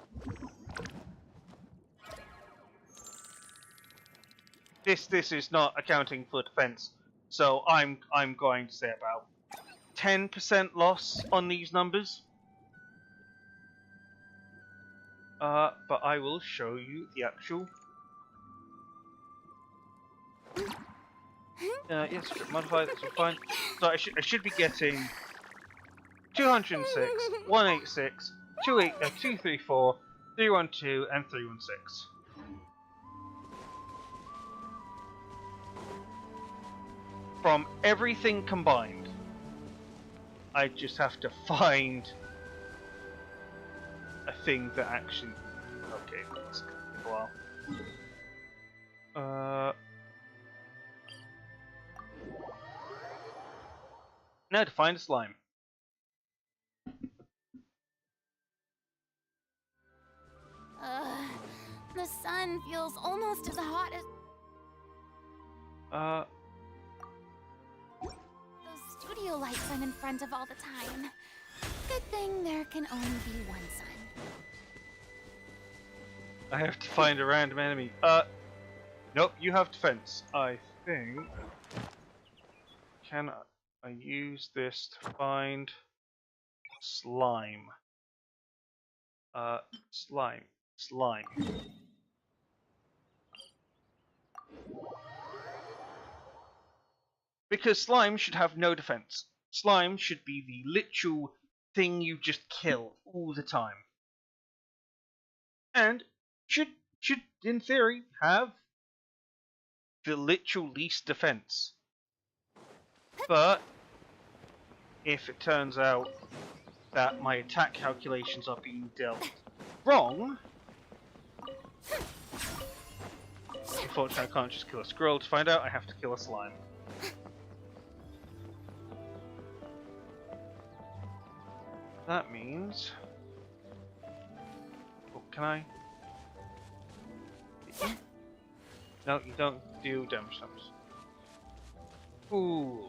This is not accounting for defense, so I'm going to say about 10% loss on these numbers. But I will show you the actual. Yes, modify this will fine. So I should be getting 206, 186, 234, 312, and 316. From everything combined. I just have to find a thing that actually. Okay, it's gonna take a while. Now to find a slime. The sun feels almost as hot as those studio lights I'm in front of all the time. Good thing there can only be one sun. I have to find a random enemy. Nope, you have defense. I think. Can I use this to find slime? Slime. Because slime should have no defense. Slime should be the literal thing you just kill all the time. And should in theory have the literal least defense. But if it turns out that my attack calculations are being dealt wrong, unfortunately I can't just kill a squirrel to find out, I have to kill a slime. That means can I? No, you don't do damage sums. Ooh.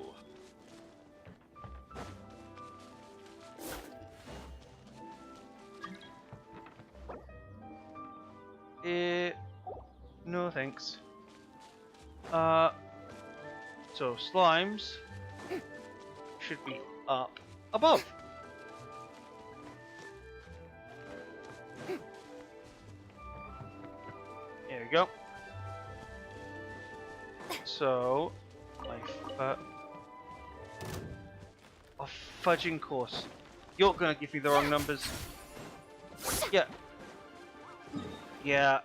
No thanks. So slimes should be up above. There we go. So, a fudging course. You're gonna give me the wrong numbers. Yeah. Yeah.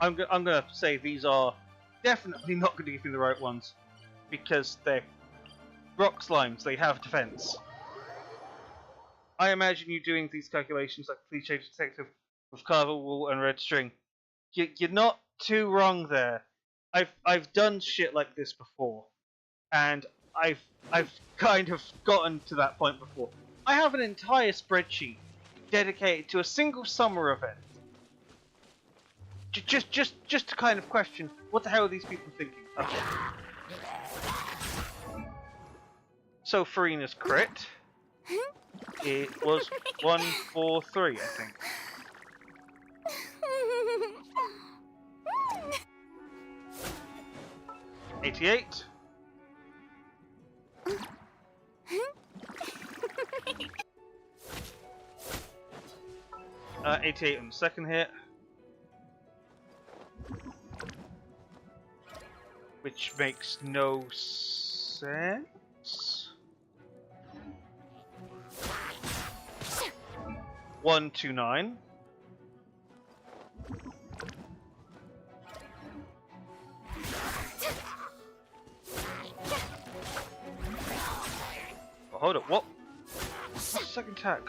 I'm gonna say these are definitely not gonna give me the right ones because they're rock slimes. They have defense. I imagine you doing these calculations like Please Change Detective with carver wool and red string. You're not too wrong there. I've done shit like this before, and I've kind of gotten to that point before. I have an entire spreadsheet dedicated to a single summer event. Just to kind of question what the hell are these people thinking? Okay. So Farina's crit. It was 143, I think. 88. 88 on the second hit. Which makes no sense. 129. Oh, hold up, what? What's the second attack?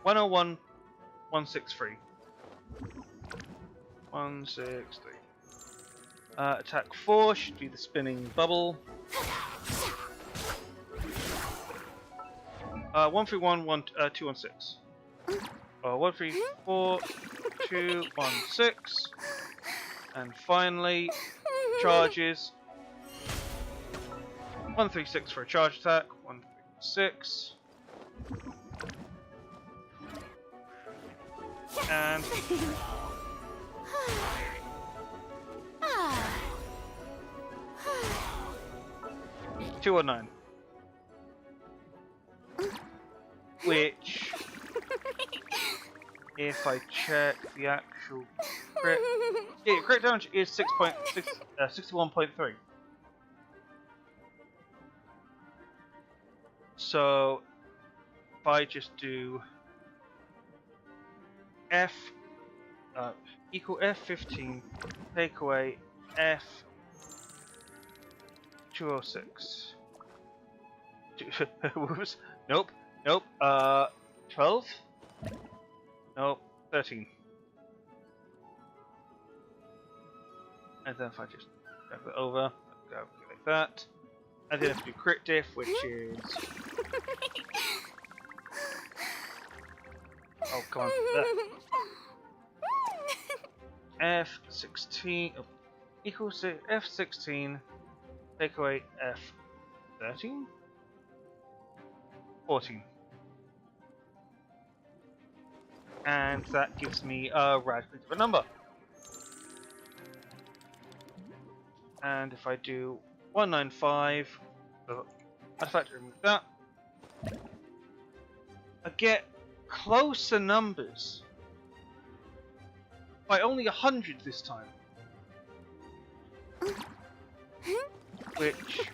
101, 163. 163. Attack 4 should be the spinning bubble. 131, 216. 134, 216. And finally, charges. 136 for a charge attack. 136. And 209. Which, if I check the actual crit, yeah, crit damage is 61.3. So if I just do F equal F15, take away F206. Whoops. Nope. 12? Nope, 13. And then if I just drag that over, go like that. And then if I do crit diff, which is... Oh, come on. That. F16 equals to F16, take away F13? 14. And that gives me a radically different number. And if I do 195, I'd factor remove that. I get closer numbers by only 100 this time. Which,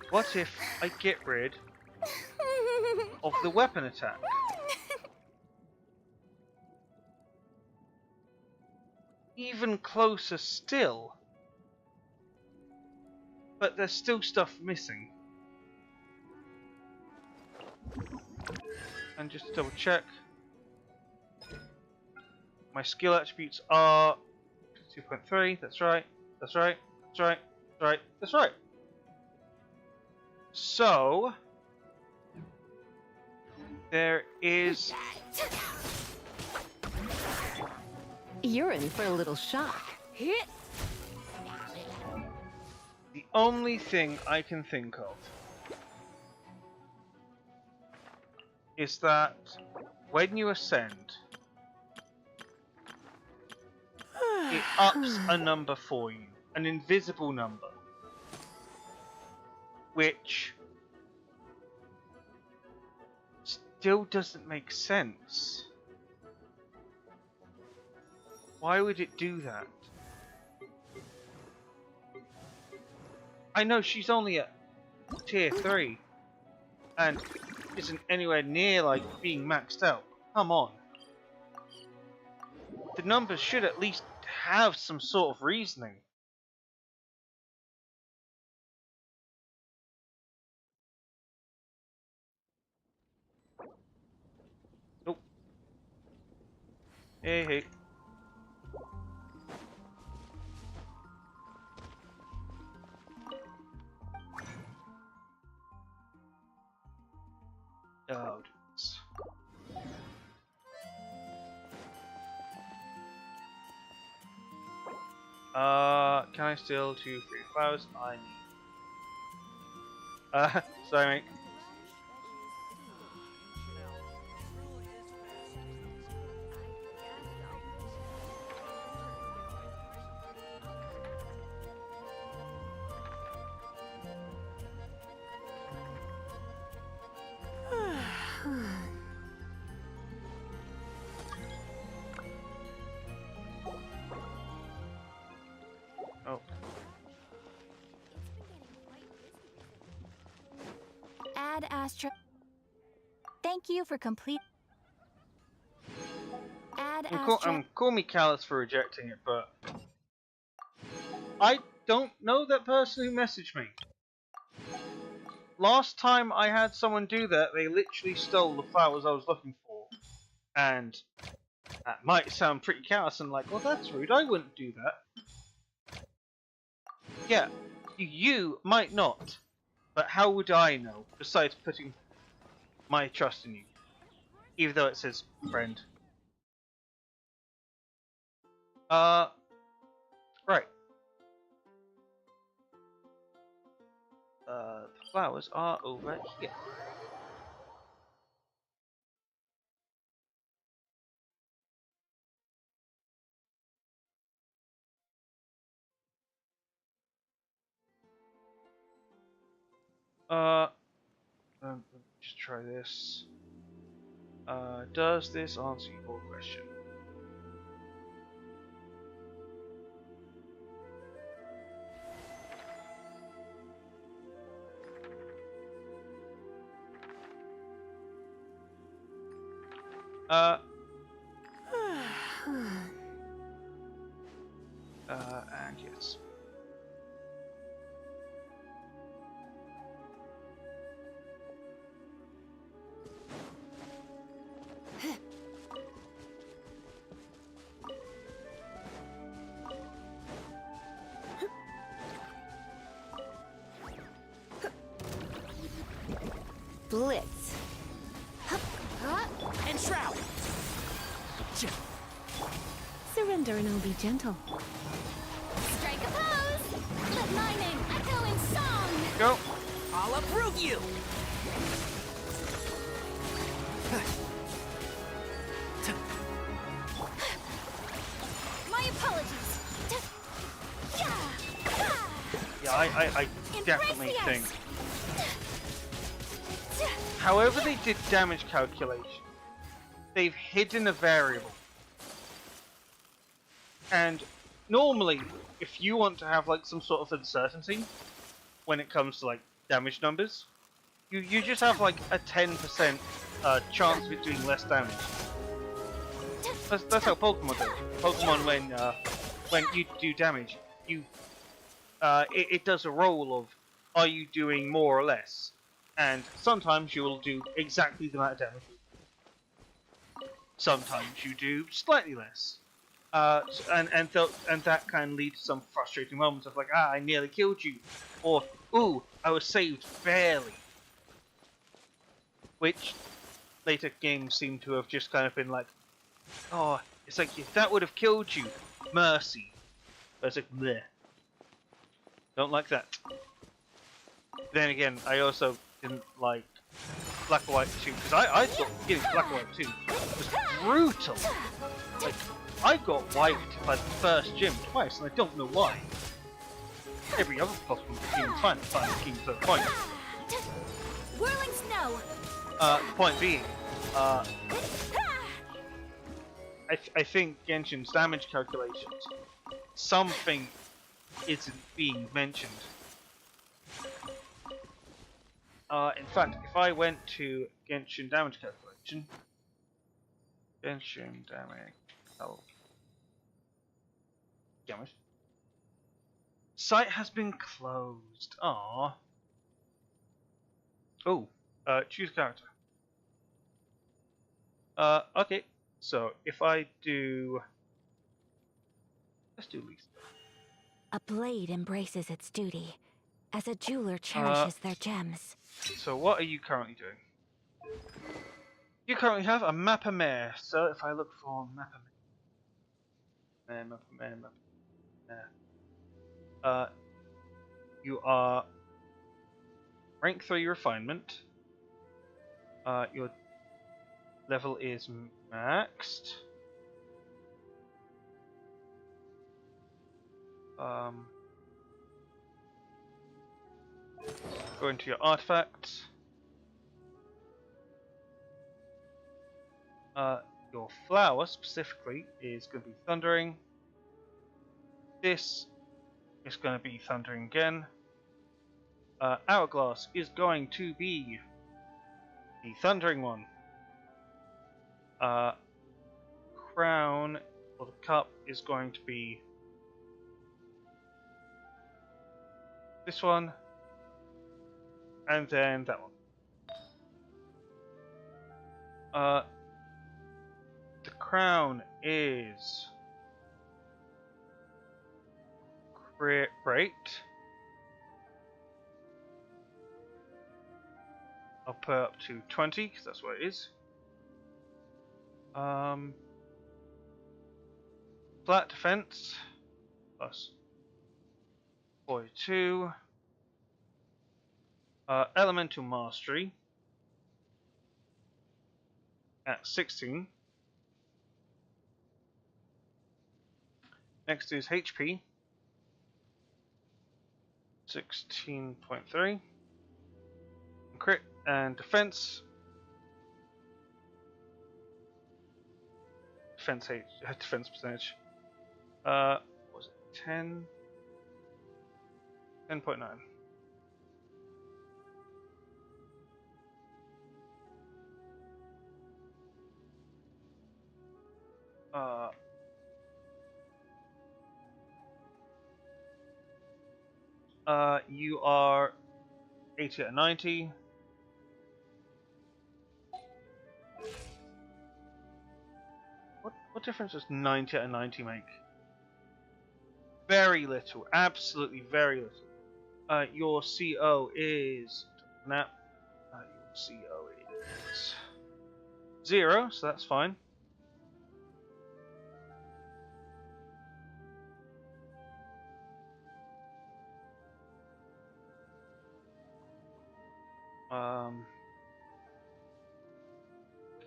what if I get rid of the weapon attack? Even closer still. But there's still stuff missing. And just to double check, my skill attributes are 2.3, that's right, that's right, that's right, that's right, that's right. So There is... You're in for a little shock. The only thing I can think of is that when you ascend, it ups a number for you, an invisible number, which still doesn't make sense. Why would it do that? I know she's only at tier 3 and isn't anywhere near like being maxed out. Come on. The numbers should at least have some sort of reasoning. Oh. Hey, hey. Oh, goodness. Can I steal 2 free flowers? I need. Sorry, mate. Oh. Add Astra. Thank you for complete. Add Astra. Call me callous for rejecting it, but I don't know that person who messaged me. Last time I had someone do that, they literally stole the flowers I was looking for. And that might sound pretty callous and like, well, that's rude, I wouldn't do that. Yeah, you might not, but how would I know, besides putting my trust in you? Even though it says friend. Right. The flowers are over here. Just try this. Does this answer your question? And yes. Blitz. And Shroud. Surrender and I'll be gentle. Strike a pose. Let my name echo in song. Go. I'll approve you. My apologies. Yeah, I definitely Impressias. think. However they did damage calculation, they've hidden a variable. And normally, if you want to have like some sort of uncertainty when it comes to like damage numbers, you just have like a 10% chance of it doing less damage. That's how Pokemon do it. Pokemon, when you do damage, it does a roll of are you doing more or less, and sometimes you will do exactly the amount of damage. Sometimes you do slightly less. And that can lead to some frustrating moments of like, I nearly killed you, or ooh, I was saved barely. Which later games seem to have just kind of been like, oh, it's like if that would have killed you, mercy. But it's like, bleh. Don't like that. Then again, I also didn't like Black and White 2 because I thought getting Black and White 2 was brutal. Like, I got wiped by the first gym twice, and I don't know why. Every other possible game is fine. Fine, game's the point. Whirling snow. The point being, I think Genshin's damage calculations, something isn't being mentioned. In fact, if I went to Genshin damage calculation, Genshin damage, damn it. Site has been closed. Ah. Oh, choose character. Okay. So if I do, let's do Lisa. A blade embraces its duty, as a jeweler cherishes their gems. So what are you currently doing? You currently have a Mappa Mare. So if I look for Mappa Mare, you are rank 3 refinement. Your level is maxed. Go into your artifacts. Your flower specifically is going to be thundering. This is going to be thundering again. Hourglass is going to be the thundering one. Crown or the cup is going to be this one, and then that one. The crown is great. I'll put up to 20 because that's what it is. Flat defense plus 42. Elemental mastery at 16. Next is HP 16.3. Crit and defense. Defense percentage. What was it 10? 10.9. You are 80 out of 90. What difference does 90 out of 90 make? Very little, absolutely very little. Your CO is your CO is 0, so that's fine.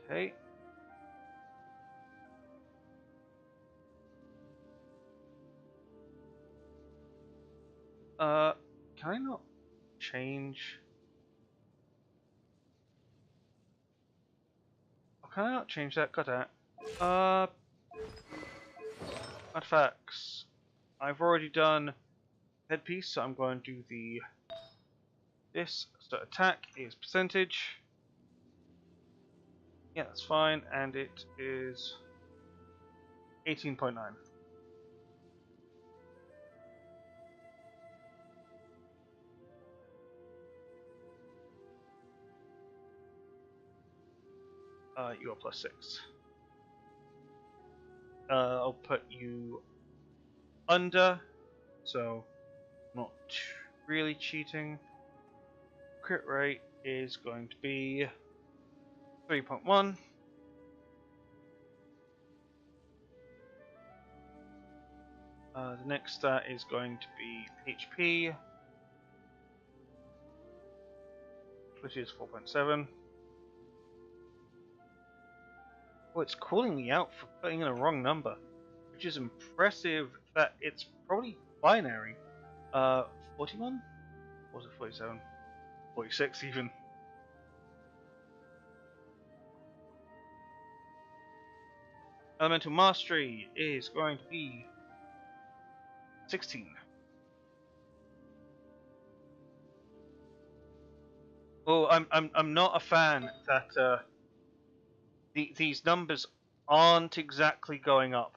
Okay. Can I not change? Oh, can I not change that? Got that. Artifacts. I've already done headpiece, so I'm going to do this. So attack is percentage. Yeah, that's fine, and it is 18.9. You are plus 6. I'll put you under, so not really cheating. Crit rate is going to be 3.1. The next stat is going to be HP, which is 4.7. Oh, it's calling me out for putting in a wrong number, which is impressive that it's probably binary. 41? Or was it 47? 46 even. Elemental Mastery is going to be 16. Oh, I'm not a fan that these numbers aren't exactly going up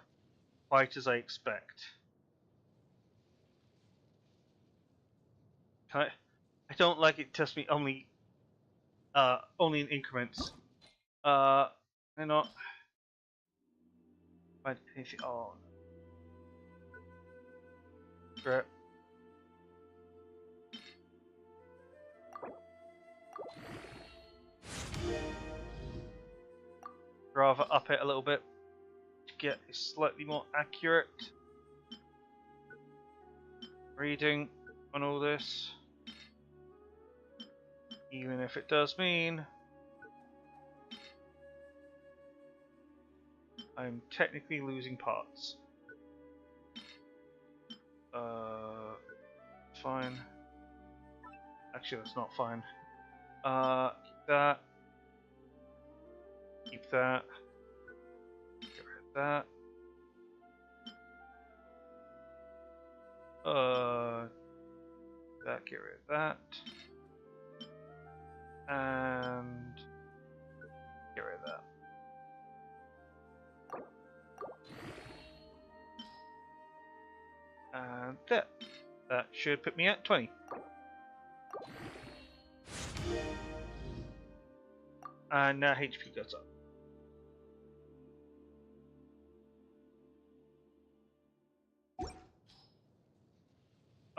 quite as I expect. I don't like it tells me only in increments. They're not find anything. Oh, great. Rather up it a little bit to get a slightly more accurate reading on all this, even if it does mean I'm technically losing parts. Fine. Actually, that's not fine. Keep that. Keep that. Get rid of that. Get rid of that. And get rid of that. And there. That should put me at 20. And now HP goes up.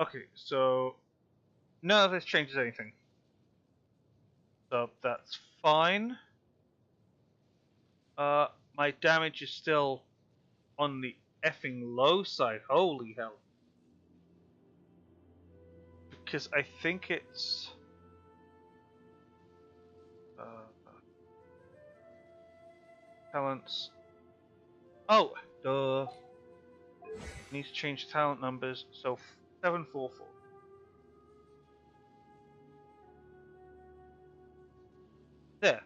Okay, so none of this changes anything. So that's fine. My damage is still on the effing low side. Holy hell. Because I think it's talents. Oh, duh. Need to change talent numbers. So 744. There.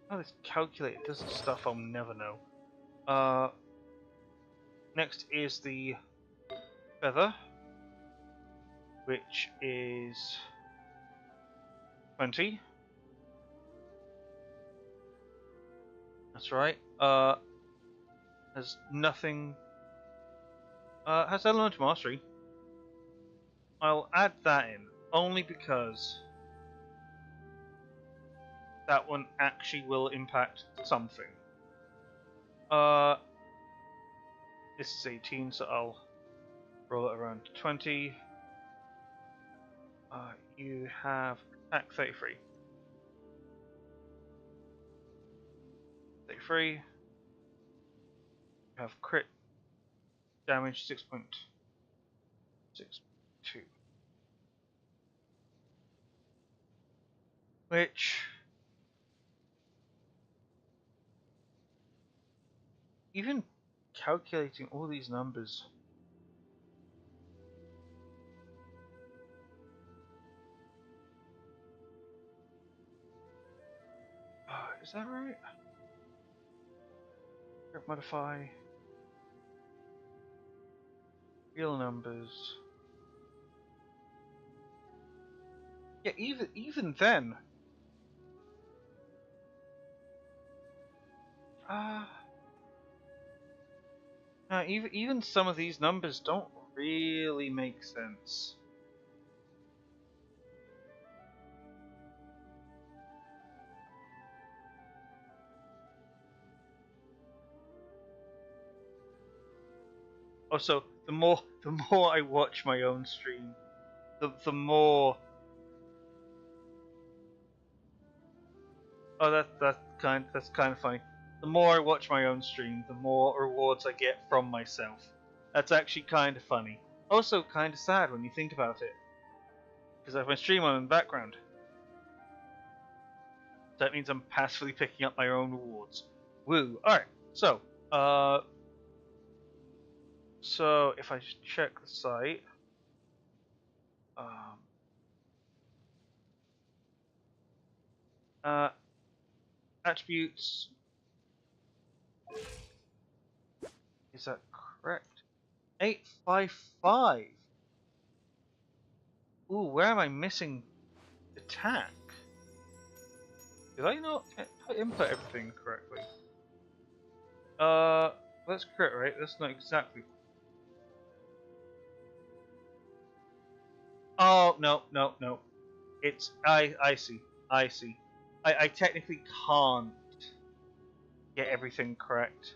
Oh, this calculator does stuff I'll never know. Next is the feather, which is 20. That's right. Has nothing. Has elemental mastery. I'll add that in only because that one actually will impact something. This is 18, so I'll roll it around to 20. You have attack 33. 33. You have crit damage 6.2. Which even calculating all these numbers, is that right? Modify real numbers. Yeah, even then. No, even some of these numbers don't really make sense. Also, the more I watch my own stream, the more. Oh, that's kind of funny. The more I watch my own stream, the more rewards I get from myself. That's actually kind of funny. Also, kind of sad when you think about it, because I have my stream on in the background. That means I'm passively picking up my own rewards. Woo! All right. So if I just check the site, attributes. Is that correct? 855. Ooh, where am I missing attack? Did I not input everything correctly? That's correct, right? That's not exactly. Oh, no. It's, I see. I technically can't get everything correct.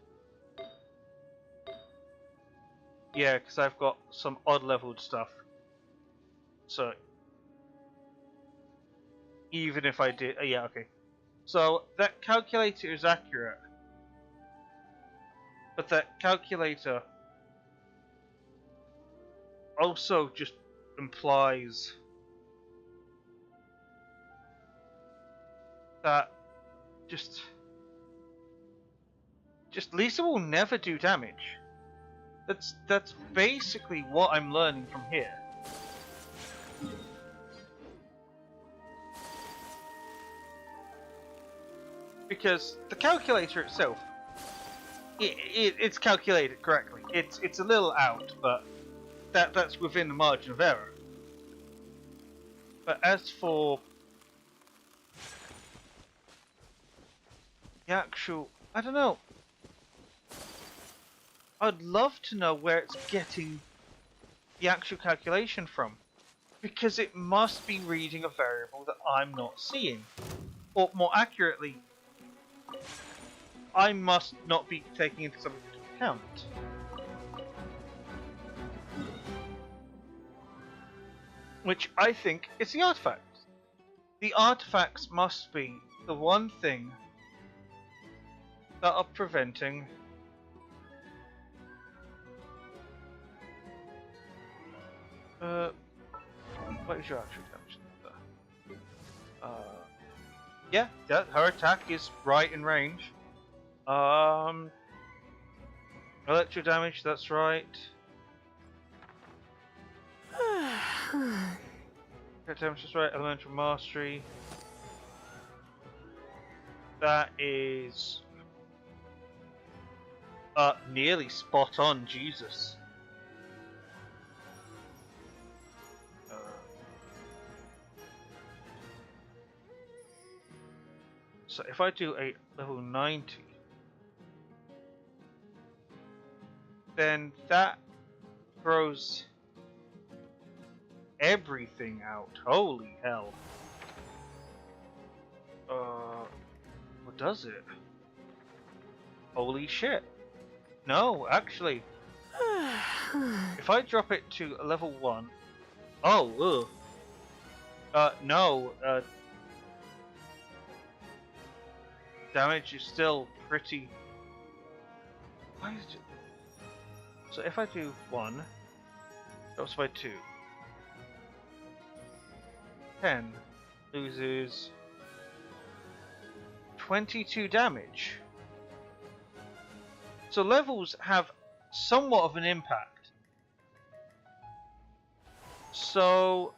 Yeah, because I've got some odd leveled stuff. So, even if I did, yeah, okay. So, that calculator is accurate. But that calculator also just implies that just Lisa will never do damage. That's basically what I'm learning from here. Because the calculator itself, it's calculated correctly. It's a little out, but that's within the margin of error. But as for the actual, I don't know. I'd love to know where it's getting the actual calculation from, because it must be reading a variable that I'm not seeing, or more accurately, I must not be taking into something into account. Which I think is the artifacts. The artifacts must be the one thing that are preventing what is your actual damage? Yeah, her attack is right in range. Electro damage, that's right. Crit damage is right. Elemental mastery. That is nearly spot on. Jesus. So if I do a level 90, then that throws everything out. Holy hell. What does it? Holy shit. No, actually. If I drop it to a level 1. Oh, ugh. No, damage is still pretty. Why is it? So if I do 1, drops by 2. 10 loses 22 damage. So levels have somewhat of an impact. So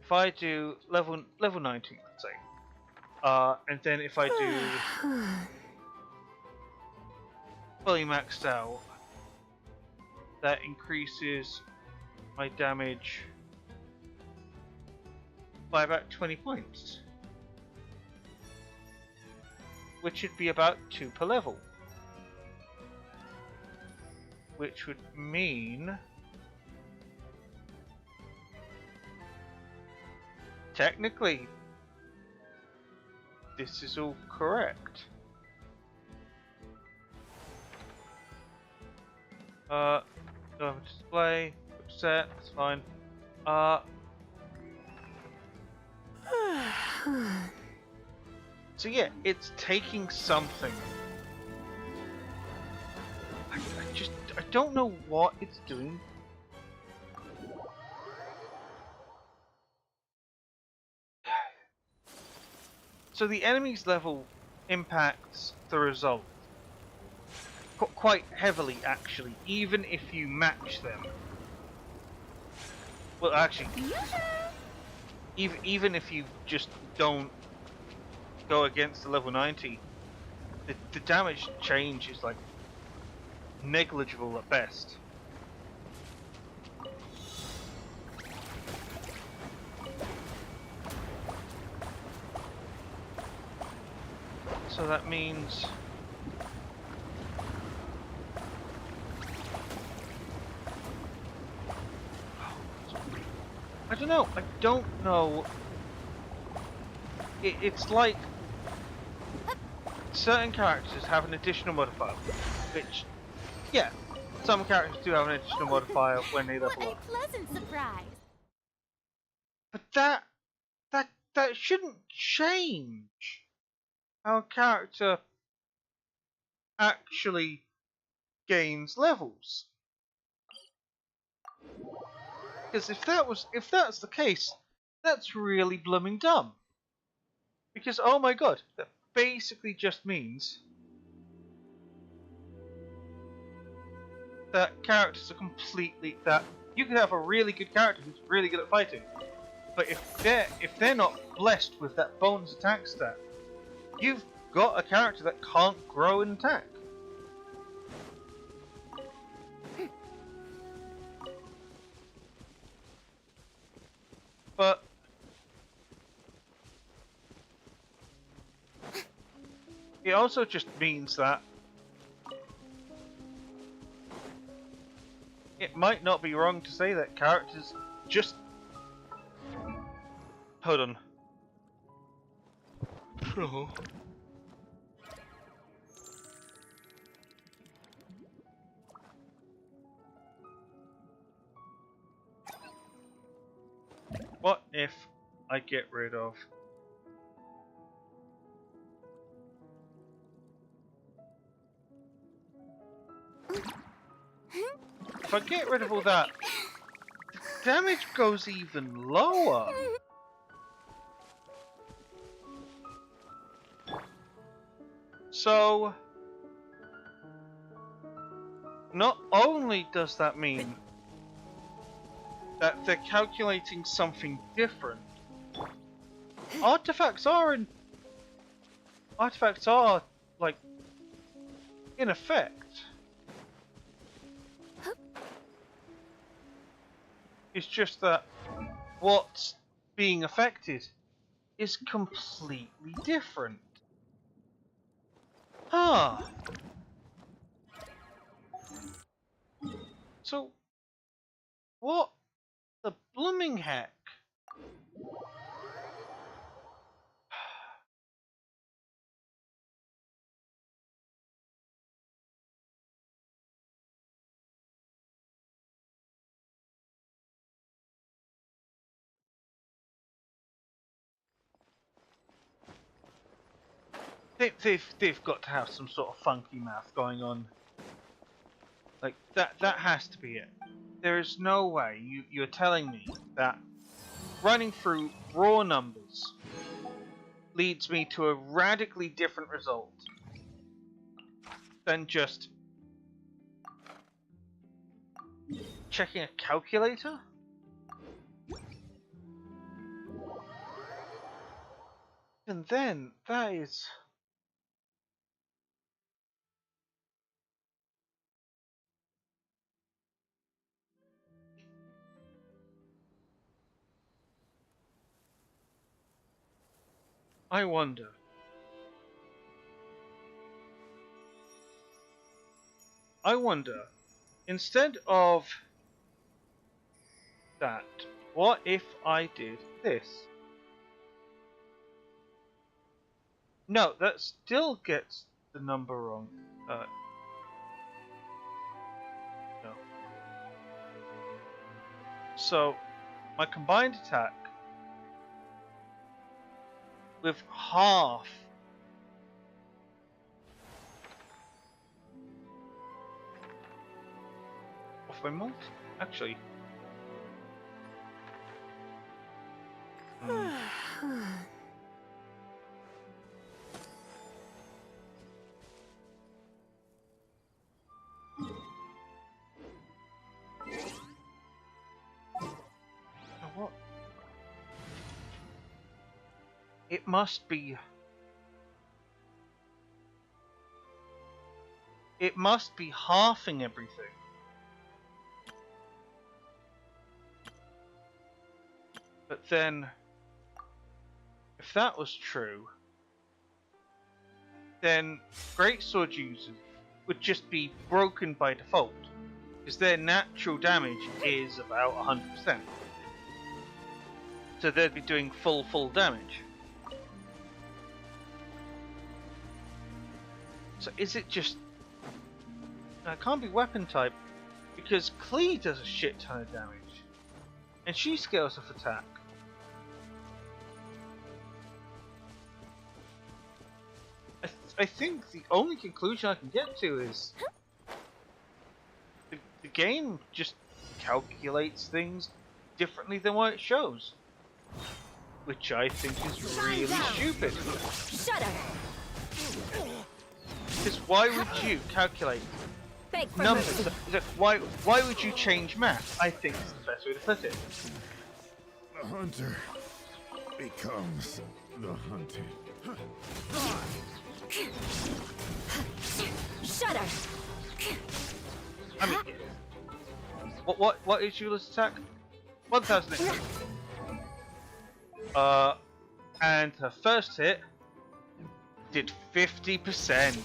if I do level 19, let's say, and then if I do fully maxed out, that increases my damage by about 20 points, which would be about 2 per level, which would mean technically this is all correct. Go over to display, go to set, that's fine. So yeah, it's taking something. I don't know what it's doing. So the enemy's level impacts the result quite heavily, actually, even if you match them. Well, actually, even if you just don't go against the level 90, the damage change is like negligible at best. So that means I don't know. I don't know. It's like certain characters have an additional modifier, which, yeah, some characters do have an additional modifier when they level What up. a pleasant surprise! But that shouldn't change how a character actually gains levels. Because if that's the case, that's really blooming dumb. Because oh my god, that basically just means that characters are that you could have a really good character who's really good at fighting, but if they're not blessed with that bonus attack stat, you've got a character that can't grow in attack. But it also just means that it might not be wrong to say that characters just... Hold on. Oh. What if I get rid of... If I get rid of all that, the damage goes even lower. So, not only does that mean that they're calculating something different, artifacts are like in effect. It's just that what's being affected is completely different. Huh. So, what the blooming heck? They've got to have some sort of funky math going on. Like that has to be it. There is no way you're telling me that running through raw numbers leads me to a radically different result than just checking a calculator? And then that is... I wonder. Instead of that, what if I did this? No, that still gets the number wrong. No. So, my combined attack with half of my multi, actually. What? It must be. It must be halving everything. But then, if that was true, then greatsword users would just be broken by default, because their natural damage is about 100%. So they'd be doing full damage. So is it just... No, it can't be weapon type, because Klee does a shit ton of damage. And she scales off attack. I think the only conclusion I can get to is... The game just calculates things differently than what it shows. Which I think is really stupid. Shudder. Because why would you calculate Beg for numbers? mercy. Why would you change math? I think it's the best way to put it. The hunter becomes the hunted. Shudder. I mean, what is Eula's attack? 1000. And her first hit did 50%.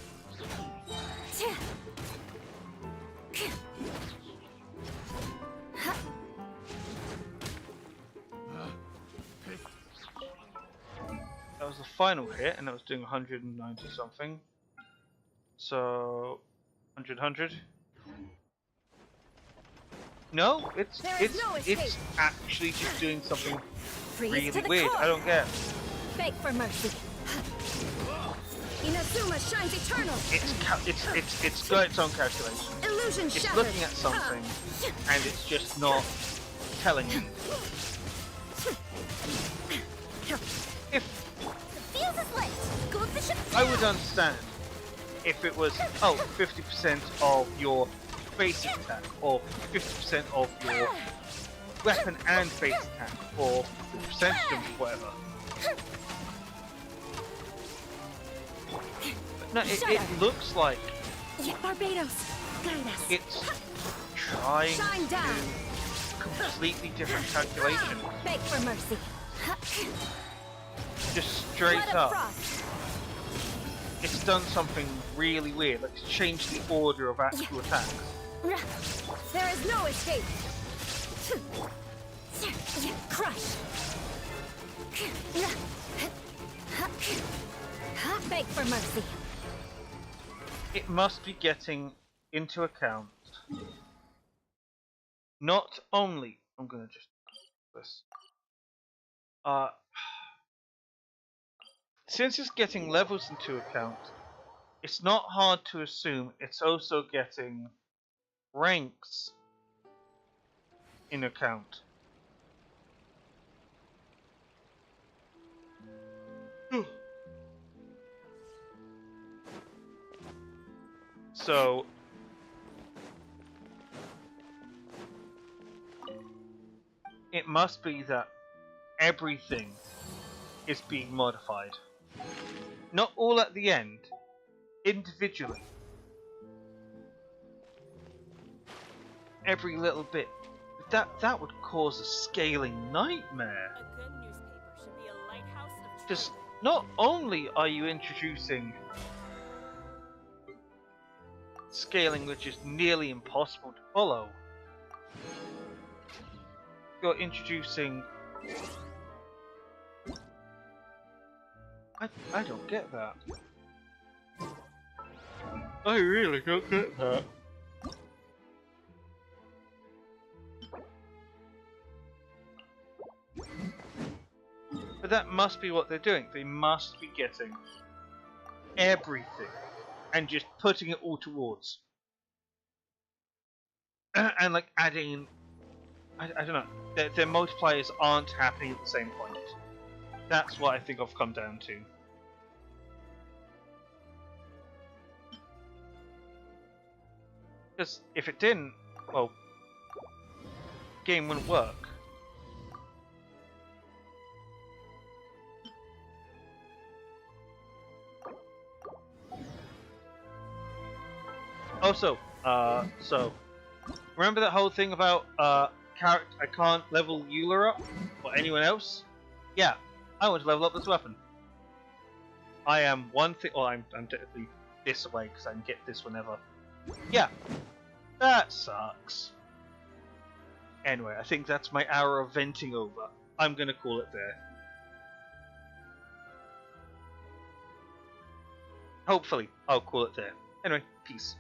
That was the final hit, and that was doing 190 something. So 100. No, it's actually just doing something really weird. I don't get. Beg for mercy. Inazuma shines eternal. It's got its own calculation. Illusion It's shattered. looking at something, and it's just not telling you. If Fuse is lit. Goldfish of I would understand if it was 50% of your basic attack, or 50% of your weapon and base attack, or the percentage of whatever. But no, it looks like Barbados, guide us. it's trying Shine to down. do completely different calculation. Beg for mercy. Just straight Blood of up. frost. It's done something really weird, like it's changed the order of actual attacks. There is no escape. Crush. Beg for mercy. It must be getting into account not only... I'm gonna just... this. Since it's getting levels into account, it's not hard to assume it's also getting ranks in account. So it must be that everything is being modified. Not all at the end, individually. Every little bit. That would cause a scaling nightmare. A good newspaper should be a lighthouse of Because not only are you introducing scaling which is nearly impossible to follow, you're introducing... I don't get that. I really don't get that. But that must be what they're doing. They must be getting everything and just putting it all towards. And like adding, I don't know, their multipliers aren't happening at the same point. That's what I think I've come down to. Because if it didn't, well, game wouldn't work. Also, so remember that whole thing about character? I can't level Euler up or anyone else. Yeah, I want to level up this weapon. I am one thing. Well, I'm technically this way because I can get this whenever. Yeah, that sucks. Anyway, I think that's my hour of venting over. I'm gonna call it there. Hopefully, I'll call it there. Anyway, peace.